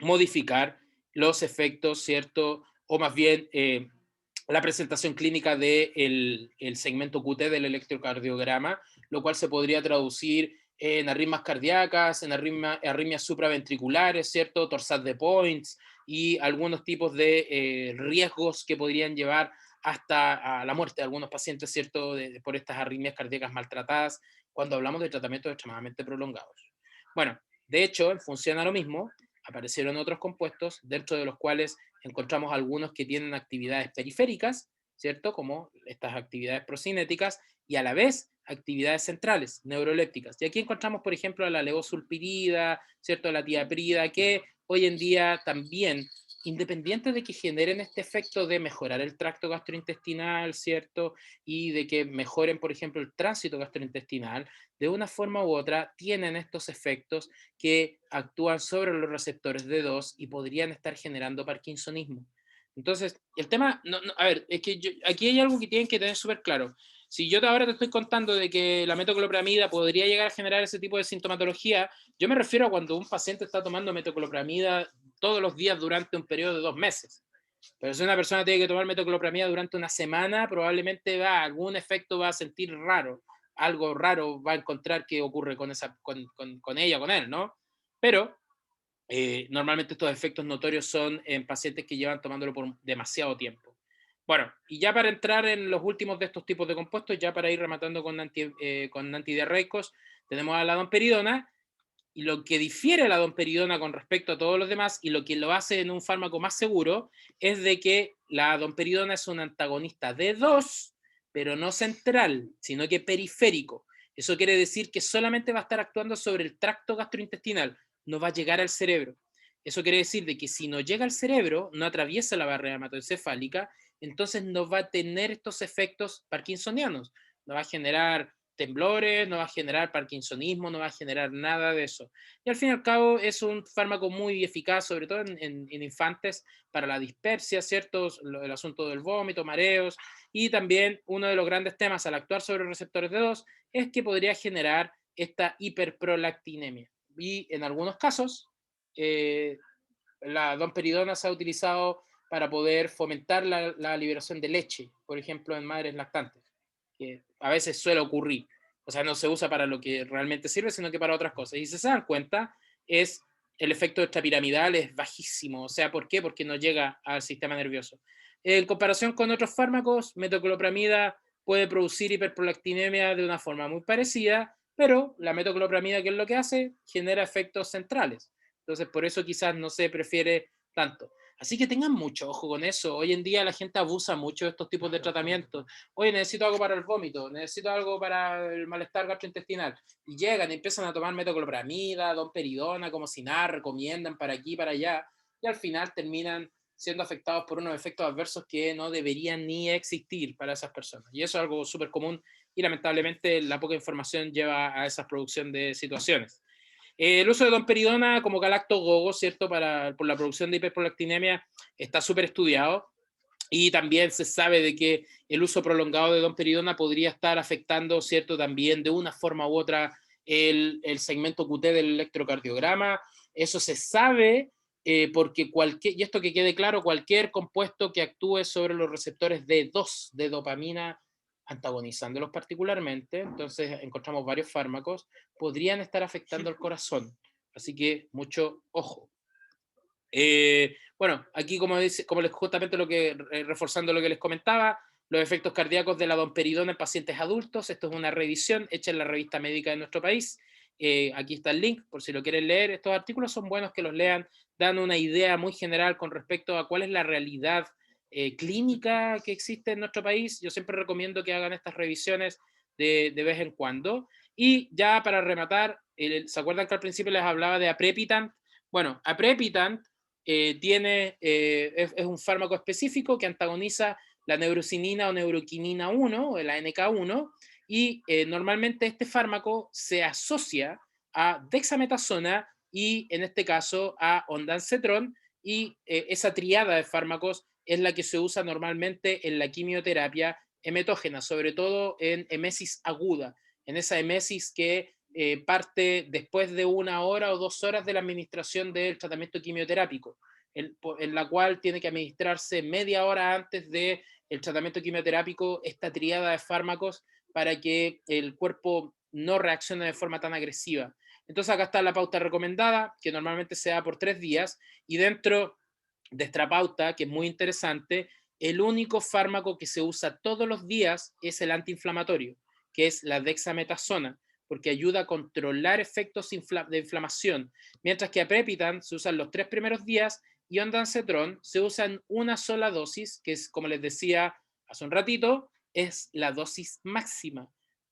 modificar los efectos, ¿cierto? O más bien la presentación clínica del segmento QT del electrocardiograma, lo cual se podría traducir en arritmias cardíacas, en arritmias supraventriculares, ¿cierto? Torsades de Points y algunos tipos de riesgos que podrían llevar hasta a la muerte de algunos pacientes, ¿cierto? Por estas arritmias cardíacas maltratadas, cuando hablamos de tratamientos extremadamente prolongados. Bueno, de hecho, en función a lo mismo, aparecieron otros compuestos, dentro de los cuales encontramos algunos que tienen actividades periféricas, ¿cierto? Como estas actividades procinéticas, y a la vez actividades centrales, neurolépticas. Y aquí encontramos, por ejemplo, la levosulpirida, ¿cierto? La tiaprida, que hoy en día también, independiente de que generen este efecto de mejorar el tracto gastrointestinal, ¿cierto? Y de que mejoren, por ejemplo, el tránsito gastrointestinal, de una forma u otra tienen estos efectos que actúan sobre los receptores D2 y podrían estar generando parkinsonismo. Entonces, el tema, a ver, es que aquí hay algo que tienen que tener súper claro. Si yo ahora te estoy contando de que la metoclopramida podría llegar a generar ese tipo de sintomatología, yo me refiero a cuando un paciente está tomando metoclopramida todos los días durante un periodo de 2 meses. Pero si una persona tiene que tomar metoclopramida durante una semana, probablemente algún efecto va a sentir raro. Algo raro va a encontrar que ocurre con ella, con él, ¿no? Pero normalmente estos efectos notorios son en pacientes que llevan tomándolo por demasiado tiempo. Bueno, y ya para entrar en los últimos de estos tipos de compuestos, ya para ir rematando con antidiarreicos, tenemos a la domperidona, y lo que difiere la domperidona con respecto a todos los demás, y lo que lo hace en un fármaco más seguro, es de que la domperidona es un antagonista D2, pero no central, sino que periférico. Eso quiere decir que solamente va a estar actuando sobre el tracto gastrointestinal, no va a llegar al cerebro. Eso quiere decir de que si no llega al cerebro, no atraviesa la barrera hematoencefálica, entonces no va a tener estos efectos parkinsonianos, no va a generar temblores, no va a generar parkinsonismo, no va a generar nada de eso. Y al fin y al cabo es un fármaco muy eficaz, sobre todo en infantes, para la dispersia, ¿cierto? El asunto del vómito, mareos, y también uno de los grandes temas al actuar sobre receptores D2 es que podría generar esta hiperprolactinemia. Y en algunos casos, la domperidona se ha utilizado para poder fomentar la liberación de leche, por ejemplo, en madres lactantes, que a veces suele ocurrir. O sea, no se usa para lo que realmente sirve, sino que para otras cosas. Y si se dan cuenta, el efecto extrapiramidal es bajísimo. O sea, ¿por qué? Porque no llega al sistema nervioso. En comparación con otros fármacos, metoclopramida puede producir hiperprolactinemia de una forma muy parecida, pero la metoclopramida, ¿qué es lo que hace? Genera efectos centrales. Entonces, por eso quizás no se prefiere tanto. Así que tengan mucho ojo con eso. Hoy en día la gente abusa mucho de estos tipos de tratamientos. Oye, necesito algo para el vómito, necesito algo para el malestar gastrointestinal. Y llegan y empiezan a tomar metoclopramida, domperidona, como si nada, recomiendan para aquí, para allá. Y al final terminan siendo afectados por unos efectos adversos que no deberían ni existir para esas personas. Y eso es algo súper común y lamentablemente la poca información lleva a esa producción de situaciones. El uso de domperidona como galactogogo, ¿cierto? Por la producción de hiperprolactinemia está súper estudiado y también se sabe de que el uso prolongado de domperidona podría estar afectando, ¿cierto? También de una forma u otra el segmento QT del electrocardiograma. Eso se sabe porque y esto que quede claro, cualquier compuesto que actúe sobre los receptores D2 de dopamina, antagonizándolos particularmente, entonces encontramos varios fármacos, podrían estar afectando al corazón. Así que mucho ojo. Bueno, aquí justamente reforzando lo que les comentaba, los efectos cardíacos de la domperidona en pacientes adultos. Esto es una revisión hecha en la revista médica de nuestro país. Aquí está el link, por si lo quieren leer. Estos artículos son buenos que los lean, dan una idea muy general con respecto a cuál es la realidad clínica que existe en nuestro país. Yo siempre recomiendo que hagan estas revisiones de vez en cuando. Y ya para rematar, ¿se acuerdan que al principio les hablaba de aprepitant? Bueno, aprepitant es un fármaco específico que antagoniza la neurocinina o neuroquinina 1, o la NK1, y normalmente este fármaco se asocia a dexametasona y en este caso a ondansetron, y esa triada de fármacos es la que se usa normalmente en la quimioterapia emetógena, sobre todo en emesis aguda, en esa emesis que parte después de 1 hora o 2 horas de la administración del tratamiento quimioterápico, en la cual tiene que administrarse media hora antes del tratamiento quimioterápico esta triada de fármacos para que el cuerpo no reaccione de forma tan agresiva. Entonces acá está la pauta recomendada, que normalmente se da por 3 días, y dentro de esta pauta, que es muy interesante, el único fármaco que se usa todos los días es el antiinflamatorio, que es la dexametasona, porque ayuda a controlar efectos de inflamación, mientras que aprepitant se usa en los 3 primeros días y ondansetron se usa en una sola dosis, que es, como les decía hace un ratito, es la dosis máxima.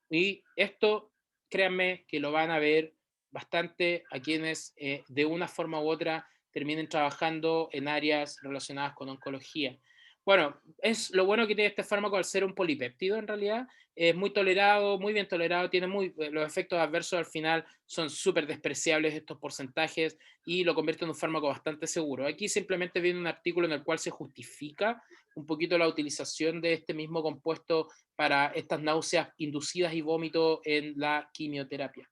Y esto, créanme, que lo van a ver bastante a quienes de una forma u otra terminen trabajando en áreas relacionadas con oncología. Bueno, es lo bueno que tiene este fármaco al ser un polipéptido en realidad, es muy tolerado, muy bien tolerado, tiene los efectos adversos al final son súper despreciables estos porcentajes y lo convierte en un fármaco bastante seguro. Aquí simplemente viene un artículo en el cual se justifica un poquito la utilización de este mismo compuesto para estas náuseas inducidas y vómito en la quimioterapia.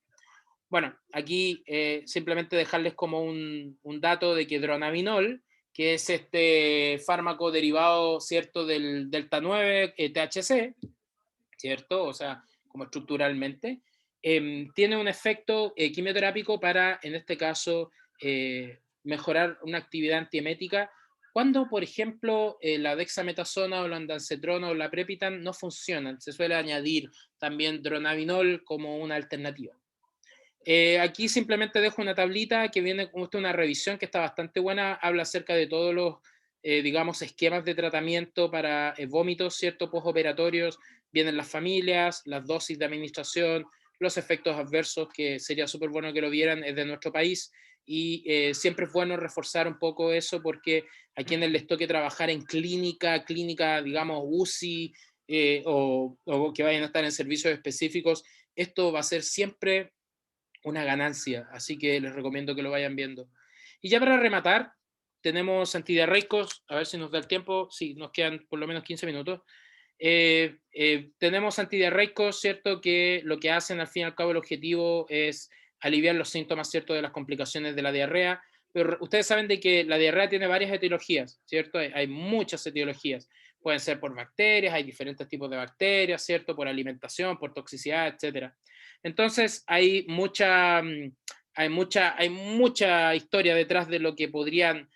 Bueno, aquí simplemente dejarles como un dato de que dronabinol, que es este fármaco derivado, ¿cierto?, del delta 9 THC, ¿cierto? O sea, como estructuralmente, tiene un efecto quimioterápico para, en este caso, mejorar una actividad antiemética cuando, por ejemplo, la dexametasona o la ondansetrona o la aprepitant no funcionan. Se suele añadir también dronabinol como una alternativa. Aquí simplemente dejo una tablita que viene con una revisión que está bastante buena, habla acerca de todos los, digamos, esquemas de tratamiento para vómitos, ¿cierto?, postoperatorios, vienen las familias, las dosis de administración, los efectos adversos, que sería súper bueno que lo vieran, es de nuestro país, y siempre es bueno reforzar un poco eso porque a quienes les toque trabajar en clínica, digamos, UCI, o que vayan a estar en servicios específicos, esto va a ser siempre una ganancia, así que les recomiendo que lo vayan viendo. Y ya para rematar, tenemos antidiarreicos, a ver si nos da el tiempo, sí, nos quedan por lo menos 15 minutos. Tenemos antidiarreicos, ¿cierto? Que lo que hacen al fin y al cabo el objetivo es aliviar los síntomas, ¿cierto? De las complicaciones de la diarrea, pero ustedes saben de que la diarrea tiene varias etiologías, ¿cierto? Hay muchas etiologías, pueden ser por bacterias, hay diferentes tipos de bacterias, ¿cierto? Por alimentación, por toxicidad, etcétera. Entonces hay mucha historia detrás de lo que podrían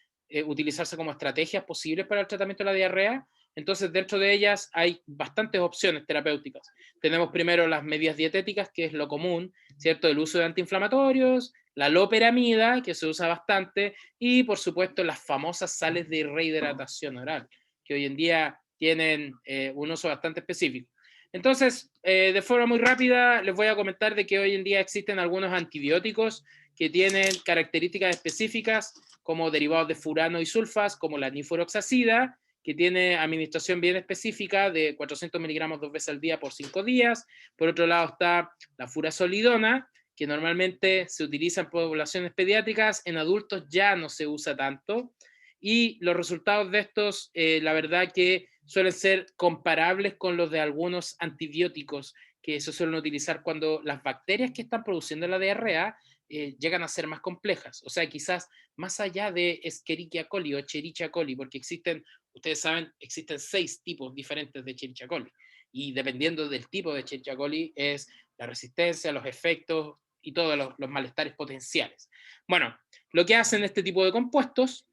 utilizarse como estrategias posibles para el tratamiento de la diarrea. Entonces, dentro de ellas hay bastantes opciones terapéuticas. Tenemos primero las medidas dietéticas, que es lo común, ¿cierto? El uso de antiinflamatorios, la loperamida, que se usa bastante, y por supuesto las famosas sales de rehidratación oral, que hoy en día tienen un uso bastante específico. Entonces, de forma muy rápida, les voy a comentar de que hoy en día existen algunos antibióticos que tienen características específicas, como derivados de furano y sulfas, como la nifuroxacida, que tiene administración bien específica de 400 miligramos 2 veces al día por 5 días. Por otro lado está la furazolidona, que normalmente se utiliza en poblaciones pediátricas, en adultos ya no se usa tanto, y los resultados de estos, la verdad que suelen ser comparables con los de algunos antibióticos que se suelen utilizar cuando las bacterias que están produciendo la diarrea llegan a ser más complejas. O sea, quizás más allá de Escherichia coli o Escherichia coli, porque existen, ustedes saben, existen 6 tipos diferentes de Escherichia coli. Y dependiendo del tipo de Escherichia coli es la resistencia, los efectos y todos los malestares potenciales. Bueno, lo que hacen este tipo de compuestos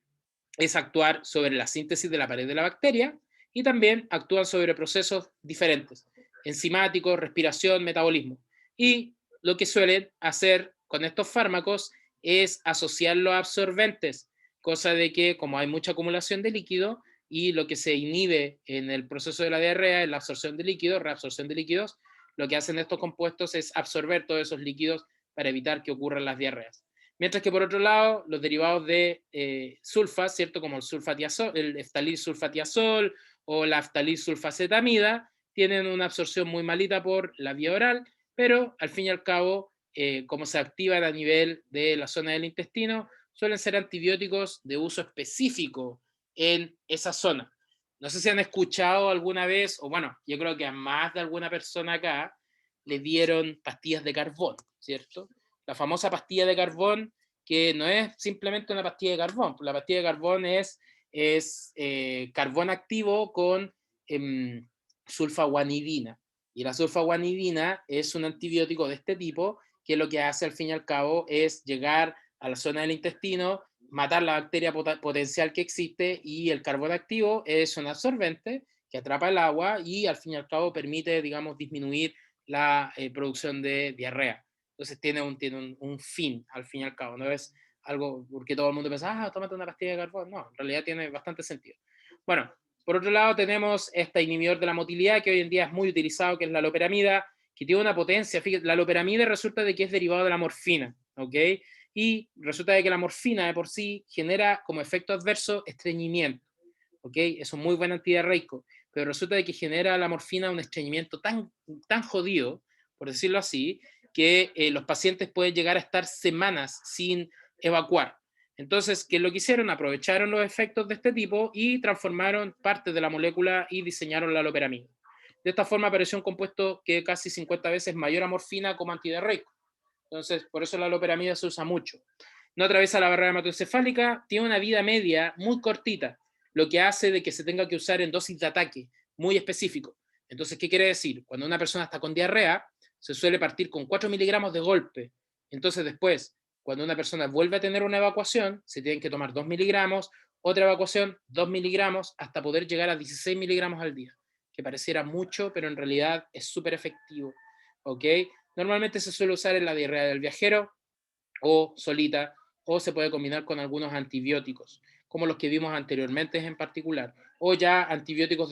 es actuar sobre la síntesis de la pared de la bacteria y también actúan sobre procesos diferentes, enzimáticos, respiración, metabolismo. Y lo que suelen hacer con estos fármacos es asociarlos a absorbentes, cosa de que como hay mucha acumulación de líquido y lo que se inhibe en el proceso de la diarrea es la absorción de líquidos, reabsorción de líquidos, lo que hacen estos compuestos es absorber todos esos líquidos para evitar que ocurran las diarreas. Mientras que por otro lado, los derivados de sulfas, ¿cierto? Como el eftalil sulfatiazol o la eftalil sulfacetamida, tienen una absorción muy malita por la vía oral, pero al fin y al cabo, como se activan a nivel de la zona del intestino, suelen ser antibióticos de uso específico en esa zona. No sé si han escuchado alguna vez, o bueno, yo creo que a más de alguna persona acá le dieron pastillas de carbón, ¿cierto? La famosa pastilla de carbón, que no es simplemente una pastilla de carbón, la pastilla de carbón es carbón activo con sulfaguanidina. Y la sulfaguanidina es un antibiótico de este tipo que lo que hace al fin y al cabo es llegar a la zona del intestino, matar la bacteria potencial que existe, y el carbón activo es un absorbente que atrapa el agua y al fin y al cabo permite, digamos, disminuir la producción de diarrea. Entonces tiene un fin al fin y al cabo, no es algo porque todo el mundo piensa, tómate una pastilla de carbón. No, en realidad tiene bastante sentido. Bueno, por otro lado tenemos este inhibidor de la motilidad que hoy en día es muy utilizado, que es la loperamida, que tiene una potencia. Fíjate, la loperamida resulta de que es derivado de la morfina, ¿ok? Y resulta de que la morfina de por sí genera como efecto adverso estreñimiento, ¿ok? Es un muy buen antidiarreico, pero resulta de que genera la morfina un estreñimiento tan jodido, por decirlo así, que los pacientes pueden llegar a estar semanas sin evacuar. Entonces, ¿qué es lo que hicieron? Aprovecharon los efectos de este tipo y transformaron parte de la molécula y diseñaron la loperamida. De esta forma apareció un compuesto que casi 50 veces mayor a morfina como antidiarreico. Entonces, por eso la loperamida se usa mucho. No atraviesa la barrera hematoencefálica, tiene una vida media muy cortita, lo que hace de que se tenga que usar en dosis de ataque muy específico. Entonces, ¿qué quiere decir? Cuando una persona está con diarrea, se suele partir con 4 miligramos de golpe. Entonces, después, cuando una persona vuelve a tener una evacuación, se tienen que tomar 2 miligramos, otra evacuación, 2 miligramos, hasta poder llegar a 16 miligramos al día, que pareciera mucho, pero en realidad es súper efectivo. ¿Ok? Normalmente se suele usar en la diarrea del viajero o solita, o se puede combinar con algunos antibióticos, como los que vimos anteriormente en particular, o ya antibióticos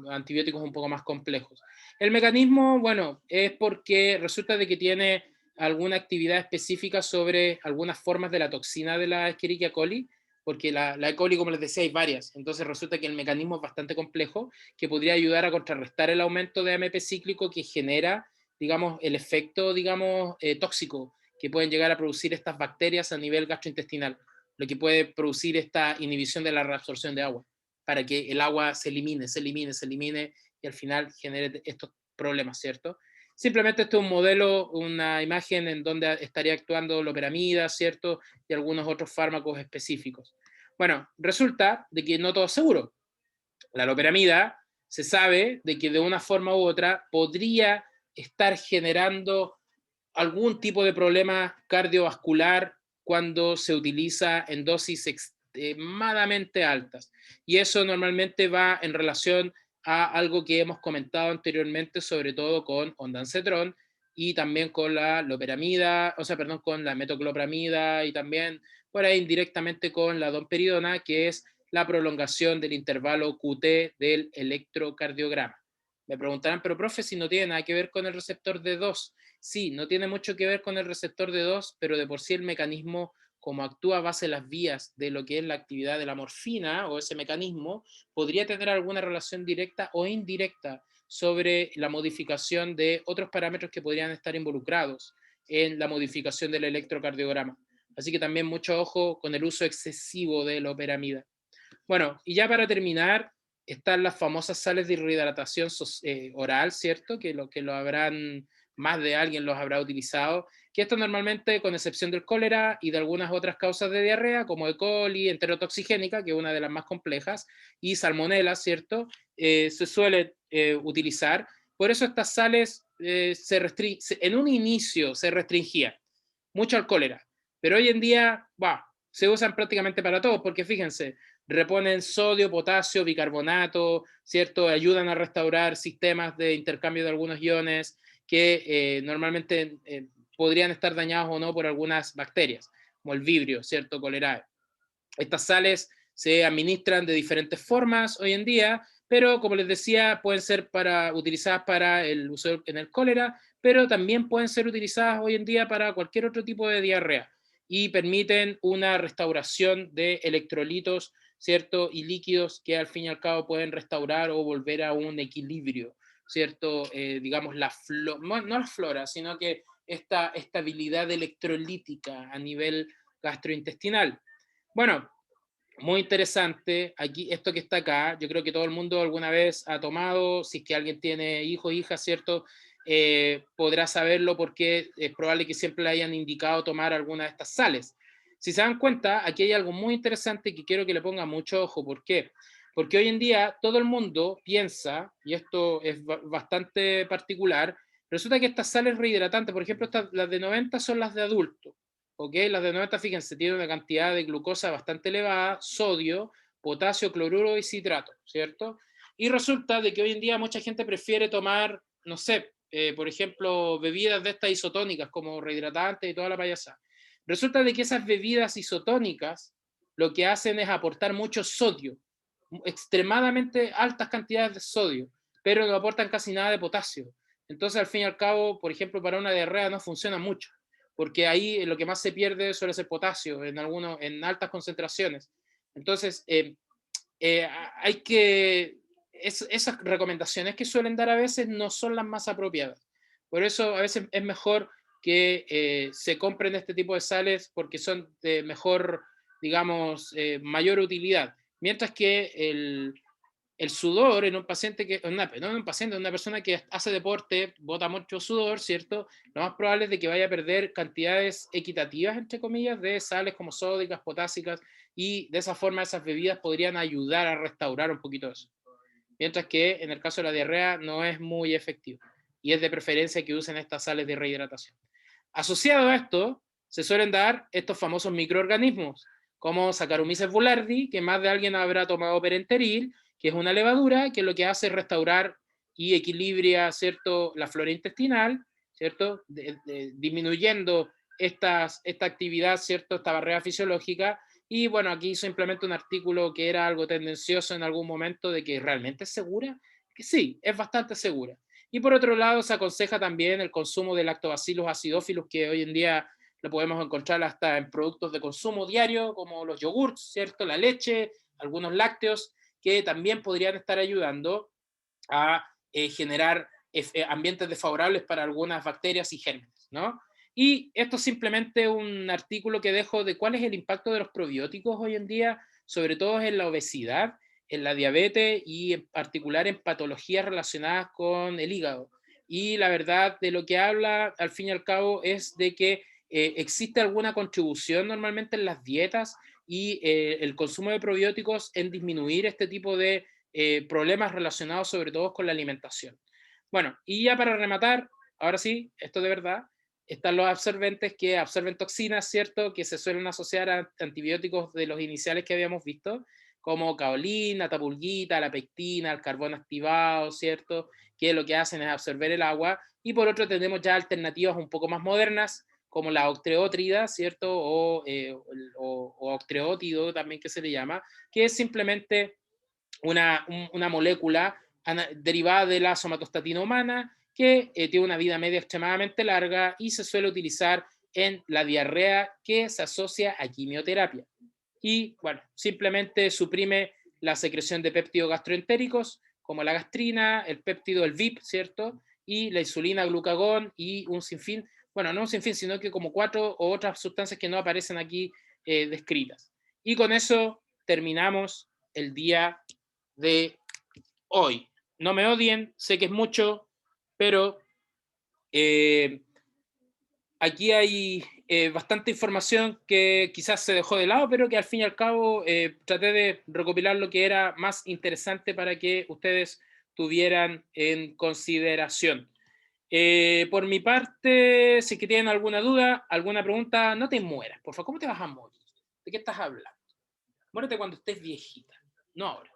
antibióticos un poco más complejos. El mecanismo, bueno, es porque resulta de que tiene alguna actividad específica sobre algunas formas de la toxina de la Escherichia coli, porque la E. coli, como les decía, hay varias. Entonces resulta que el mecanismo es bastante complejo, que podría ayudar a contrarrestar el aumento de AMP cíclico que genera digamos, el efecto, digamos, tóxico que pueden llegar a producir estas bacterias a nivel gastrointestinal, lo que puede producir esta inhibición de la reabsorción de agua, para que el agua se elimine, y al final genere estos problemas, ¿cierto? Simplemente este es un modelo, una imagen en donde estaría actuando loperamida, ¿cierto? Y algunos otros fármacos específicos. Bueno, resulta de que no todo es seguro. La loperamida se sabe de que de una forma u otra podría estar generando algún tipo de problema cardiovascular cuando se utiliza en dosis extremadamente altas. Y eso normalmente va en relación a algo que hemos comentado anteriormente, sobre todo con ondansetron y también con la loperamida, o sea, perdón, con la metoclopramida y también por ahí indirectamente con la domperidona, que es la prolongación del intervalo QT del electrocardiograma. Me preguntarán, pero profe, si no tiene nada que ver con el receptor D2. Sí, no tiene mucho que ver con el receptor D2, pero de por sí el mecanismo, como actúa a base de las vías de lo que es la actividad de la morfina o ese mecanismo, podría tener alguna relación directa o indirecta sobre la modificación de otros parámetros que podrían estar involucrados en la modificación del electrocardiograma. Así que también mucho ojo con el uso excesivo de la loperamida. Bueno, y ya para terminar, están las famosas sales de rehidratación oral, ¿cierto? Que lo habrán, más de alguien los habrá utilizado, que esto normalmente, con excepción del cólera y de algunas otras causas de diarrea, como E. coli, enterotoxigénica, que es una de las más complejas, y salmonela, ¿cierto? Se suele utilizar. Por eso estas sales en un inicio se restringían mucho al cólera, pero hoy en día, se usan prácticamente para todo, porque fíjense, reponen sodio, potasio, bicarbonato, ¿cierto? Ayudan a restaurar sistemas de intercambio de algunos iones que normalmente podrían estar dañados o no por algunas bacterias, como el vibrio, ¿cierto? Cholerae. Estas sales se administran de diferentes formas hoy en día, pero como les decía, pueden ser utilizadas para el uso en el cólera, pero también pueden ser utilizadas hoy en día para cualquier otro tipo de diarrea y permiten una restauración de electrolitos, ¿cierto? Y líquidos que al fin y al cabo pueden restaurar o volver a un equilibrio, ¿cierto? Digamos, no la flora, sino que esta estabilidad electrolítica a nivel gastrointestinal. Bueno, muy interesante. Aquí, esto que está acá, yo creo que todo el mundo alguna vez ha tomado, si es que alguien tiene hijos, hijas, ¿cierto? Podrá saberlo porque es probable que siempre le hayan indicado tomar alguna de estas sales. Si se dan cuenta, aquí hay algo muy interesante que quiero que le pongan mucho ojo. ¿Por qué? Porque hoy en día todo el mundo piensa, y esto es bastante particular, resulta que estas sales rehidratantes, por ejemplo, las de 90 son las de adultos. ¿Ok? Las de 90, fíjense, tienen una cantidad de glucosa bastante elevada, sodio, potasio, cloruro y citrato, ¿cierto? Y resulta de que hoy en día mucha gente prefiere tomar, no sé, por ejemplo, bebidas de estas isotónicas como rehidratantes y toda la payasada. Resulta de que esas bebidas isotónicas lo que hacen es aportar mucho sodio, extremadamente altas cantidades de sodio, pero no aportan casi nada de potasio. Entonces, al fin y al cabo, por ejemplo, para una diarrea no funciona mucho, porque ahí lo que más se pierde suele ser potasio en altas concentraciones. Entonces, hay que, esas recomendaciones que suelen dar a veces no son las más apropiadas. Por eso a veces es mejor que se compren este tipo de sales porque son de mejor, digamos, mayor utilidad. Mientras que el sudor en un paciente no en un paciente, en una persona que hace deporte, bota mucho sudor, ¿cierto? Lo más probable es de que vaya a perder cantidades equitativas, entre comillas, de sales como sódicas, potásicas, y de esa forma esas bebidas podrían ayudar a restaurar un poquito eso. Mientras que en el caso de la diarrea no es muy efectivo. Y es de preferencia que usen estas sales de rehidratación. Asociado a esto, se suelen dar estos famosos microorganismos, como Saccharomyces boulardii, que más de alguien habrá tomado perenteril, que es una levadura que lo que hace es restaurar y equilibra, ¿cierto?, la flora intestinal, ¿cierto?, disminuyendo esta actividad, ¿cierto?, esta barrera fisiológica. Y bueno, aquí simplemente un artículo que era algo tendencioso en algún momento de que realmente es segura, que sí, es bastante segura. Y por otro lado, se aconseja también el consumo de lactobacillus acidophilus, que hoy en día lo podemos encontrar hasta en productos de consumo diario, como los yogurts, ¿cierto?, la leche, algunos lácteos, que también podrían estar ayudando a generar ambientes desfavorables para algunas bacterias y gérmenes, ¿no? Y esto es simplemente un artículo que dejo de cuál es el impacto de los probióticos hoy en día, sobre todo en la obesidad, en la diabetes y en particular en patologías relacionadas con el hígado. Y la verdad de lo que habla, al fin y al cabo, es de que existe alguna contribución normalmente en las dietas y el consumo de probióticos en disminuir este tipo de problemas relacionados sobre todo con la alimentación. Bueno, y ya para rematar, ahora sí, esto de verdad, están los absorbentes que absorben toxinas, ¿cierto? Que se suelen asociar a antibióticos de los iniciales que habíamos visto, como caolina, tapulguita, la pectina, el carbón activado, ¿cierto? Que lo que hacen es absorber el agua. Y por otro tenemos ya alternativas un poco más modernas, como la octreótrida, ¿cierto? O octreótido también que se le llama, que es simplemente una molécula derivada de la somatostatina humana que tiene una vida media extremadamente larga y se suele utilizar en la diarrea que se asocia a quimioterapia. Y bueno, simplemente suprime la secreción de péptidos gastroentéricos como la gastrina, el péptido, el VIP, ¿cierto? Y la insulina, glucagón y un sinfín, bueno, no un sinfín, sino que como 4 o otras sustancias que no aparecen aquí descritas. Y con eso terminamos el día de hoy. No me odien, sé que es mucho, pero aquí hay bastante información que quizás se dejó de lado, pero que al fin y al cabo traté de recopilar lo que era más interesante para que ustedes tuvieran en consideración. Por mi parte, si que tienen alguna duda, alguna pregunta, no te mueras, por favor. ¿Cómo te vas a morir? ¿De qué estás hablando? Muérete cuando estés viejita, no ahora.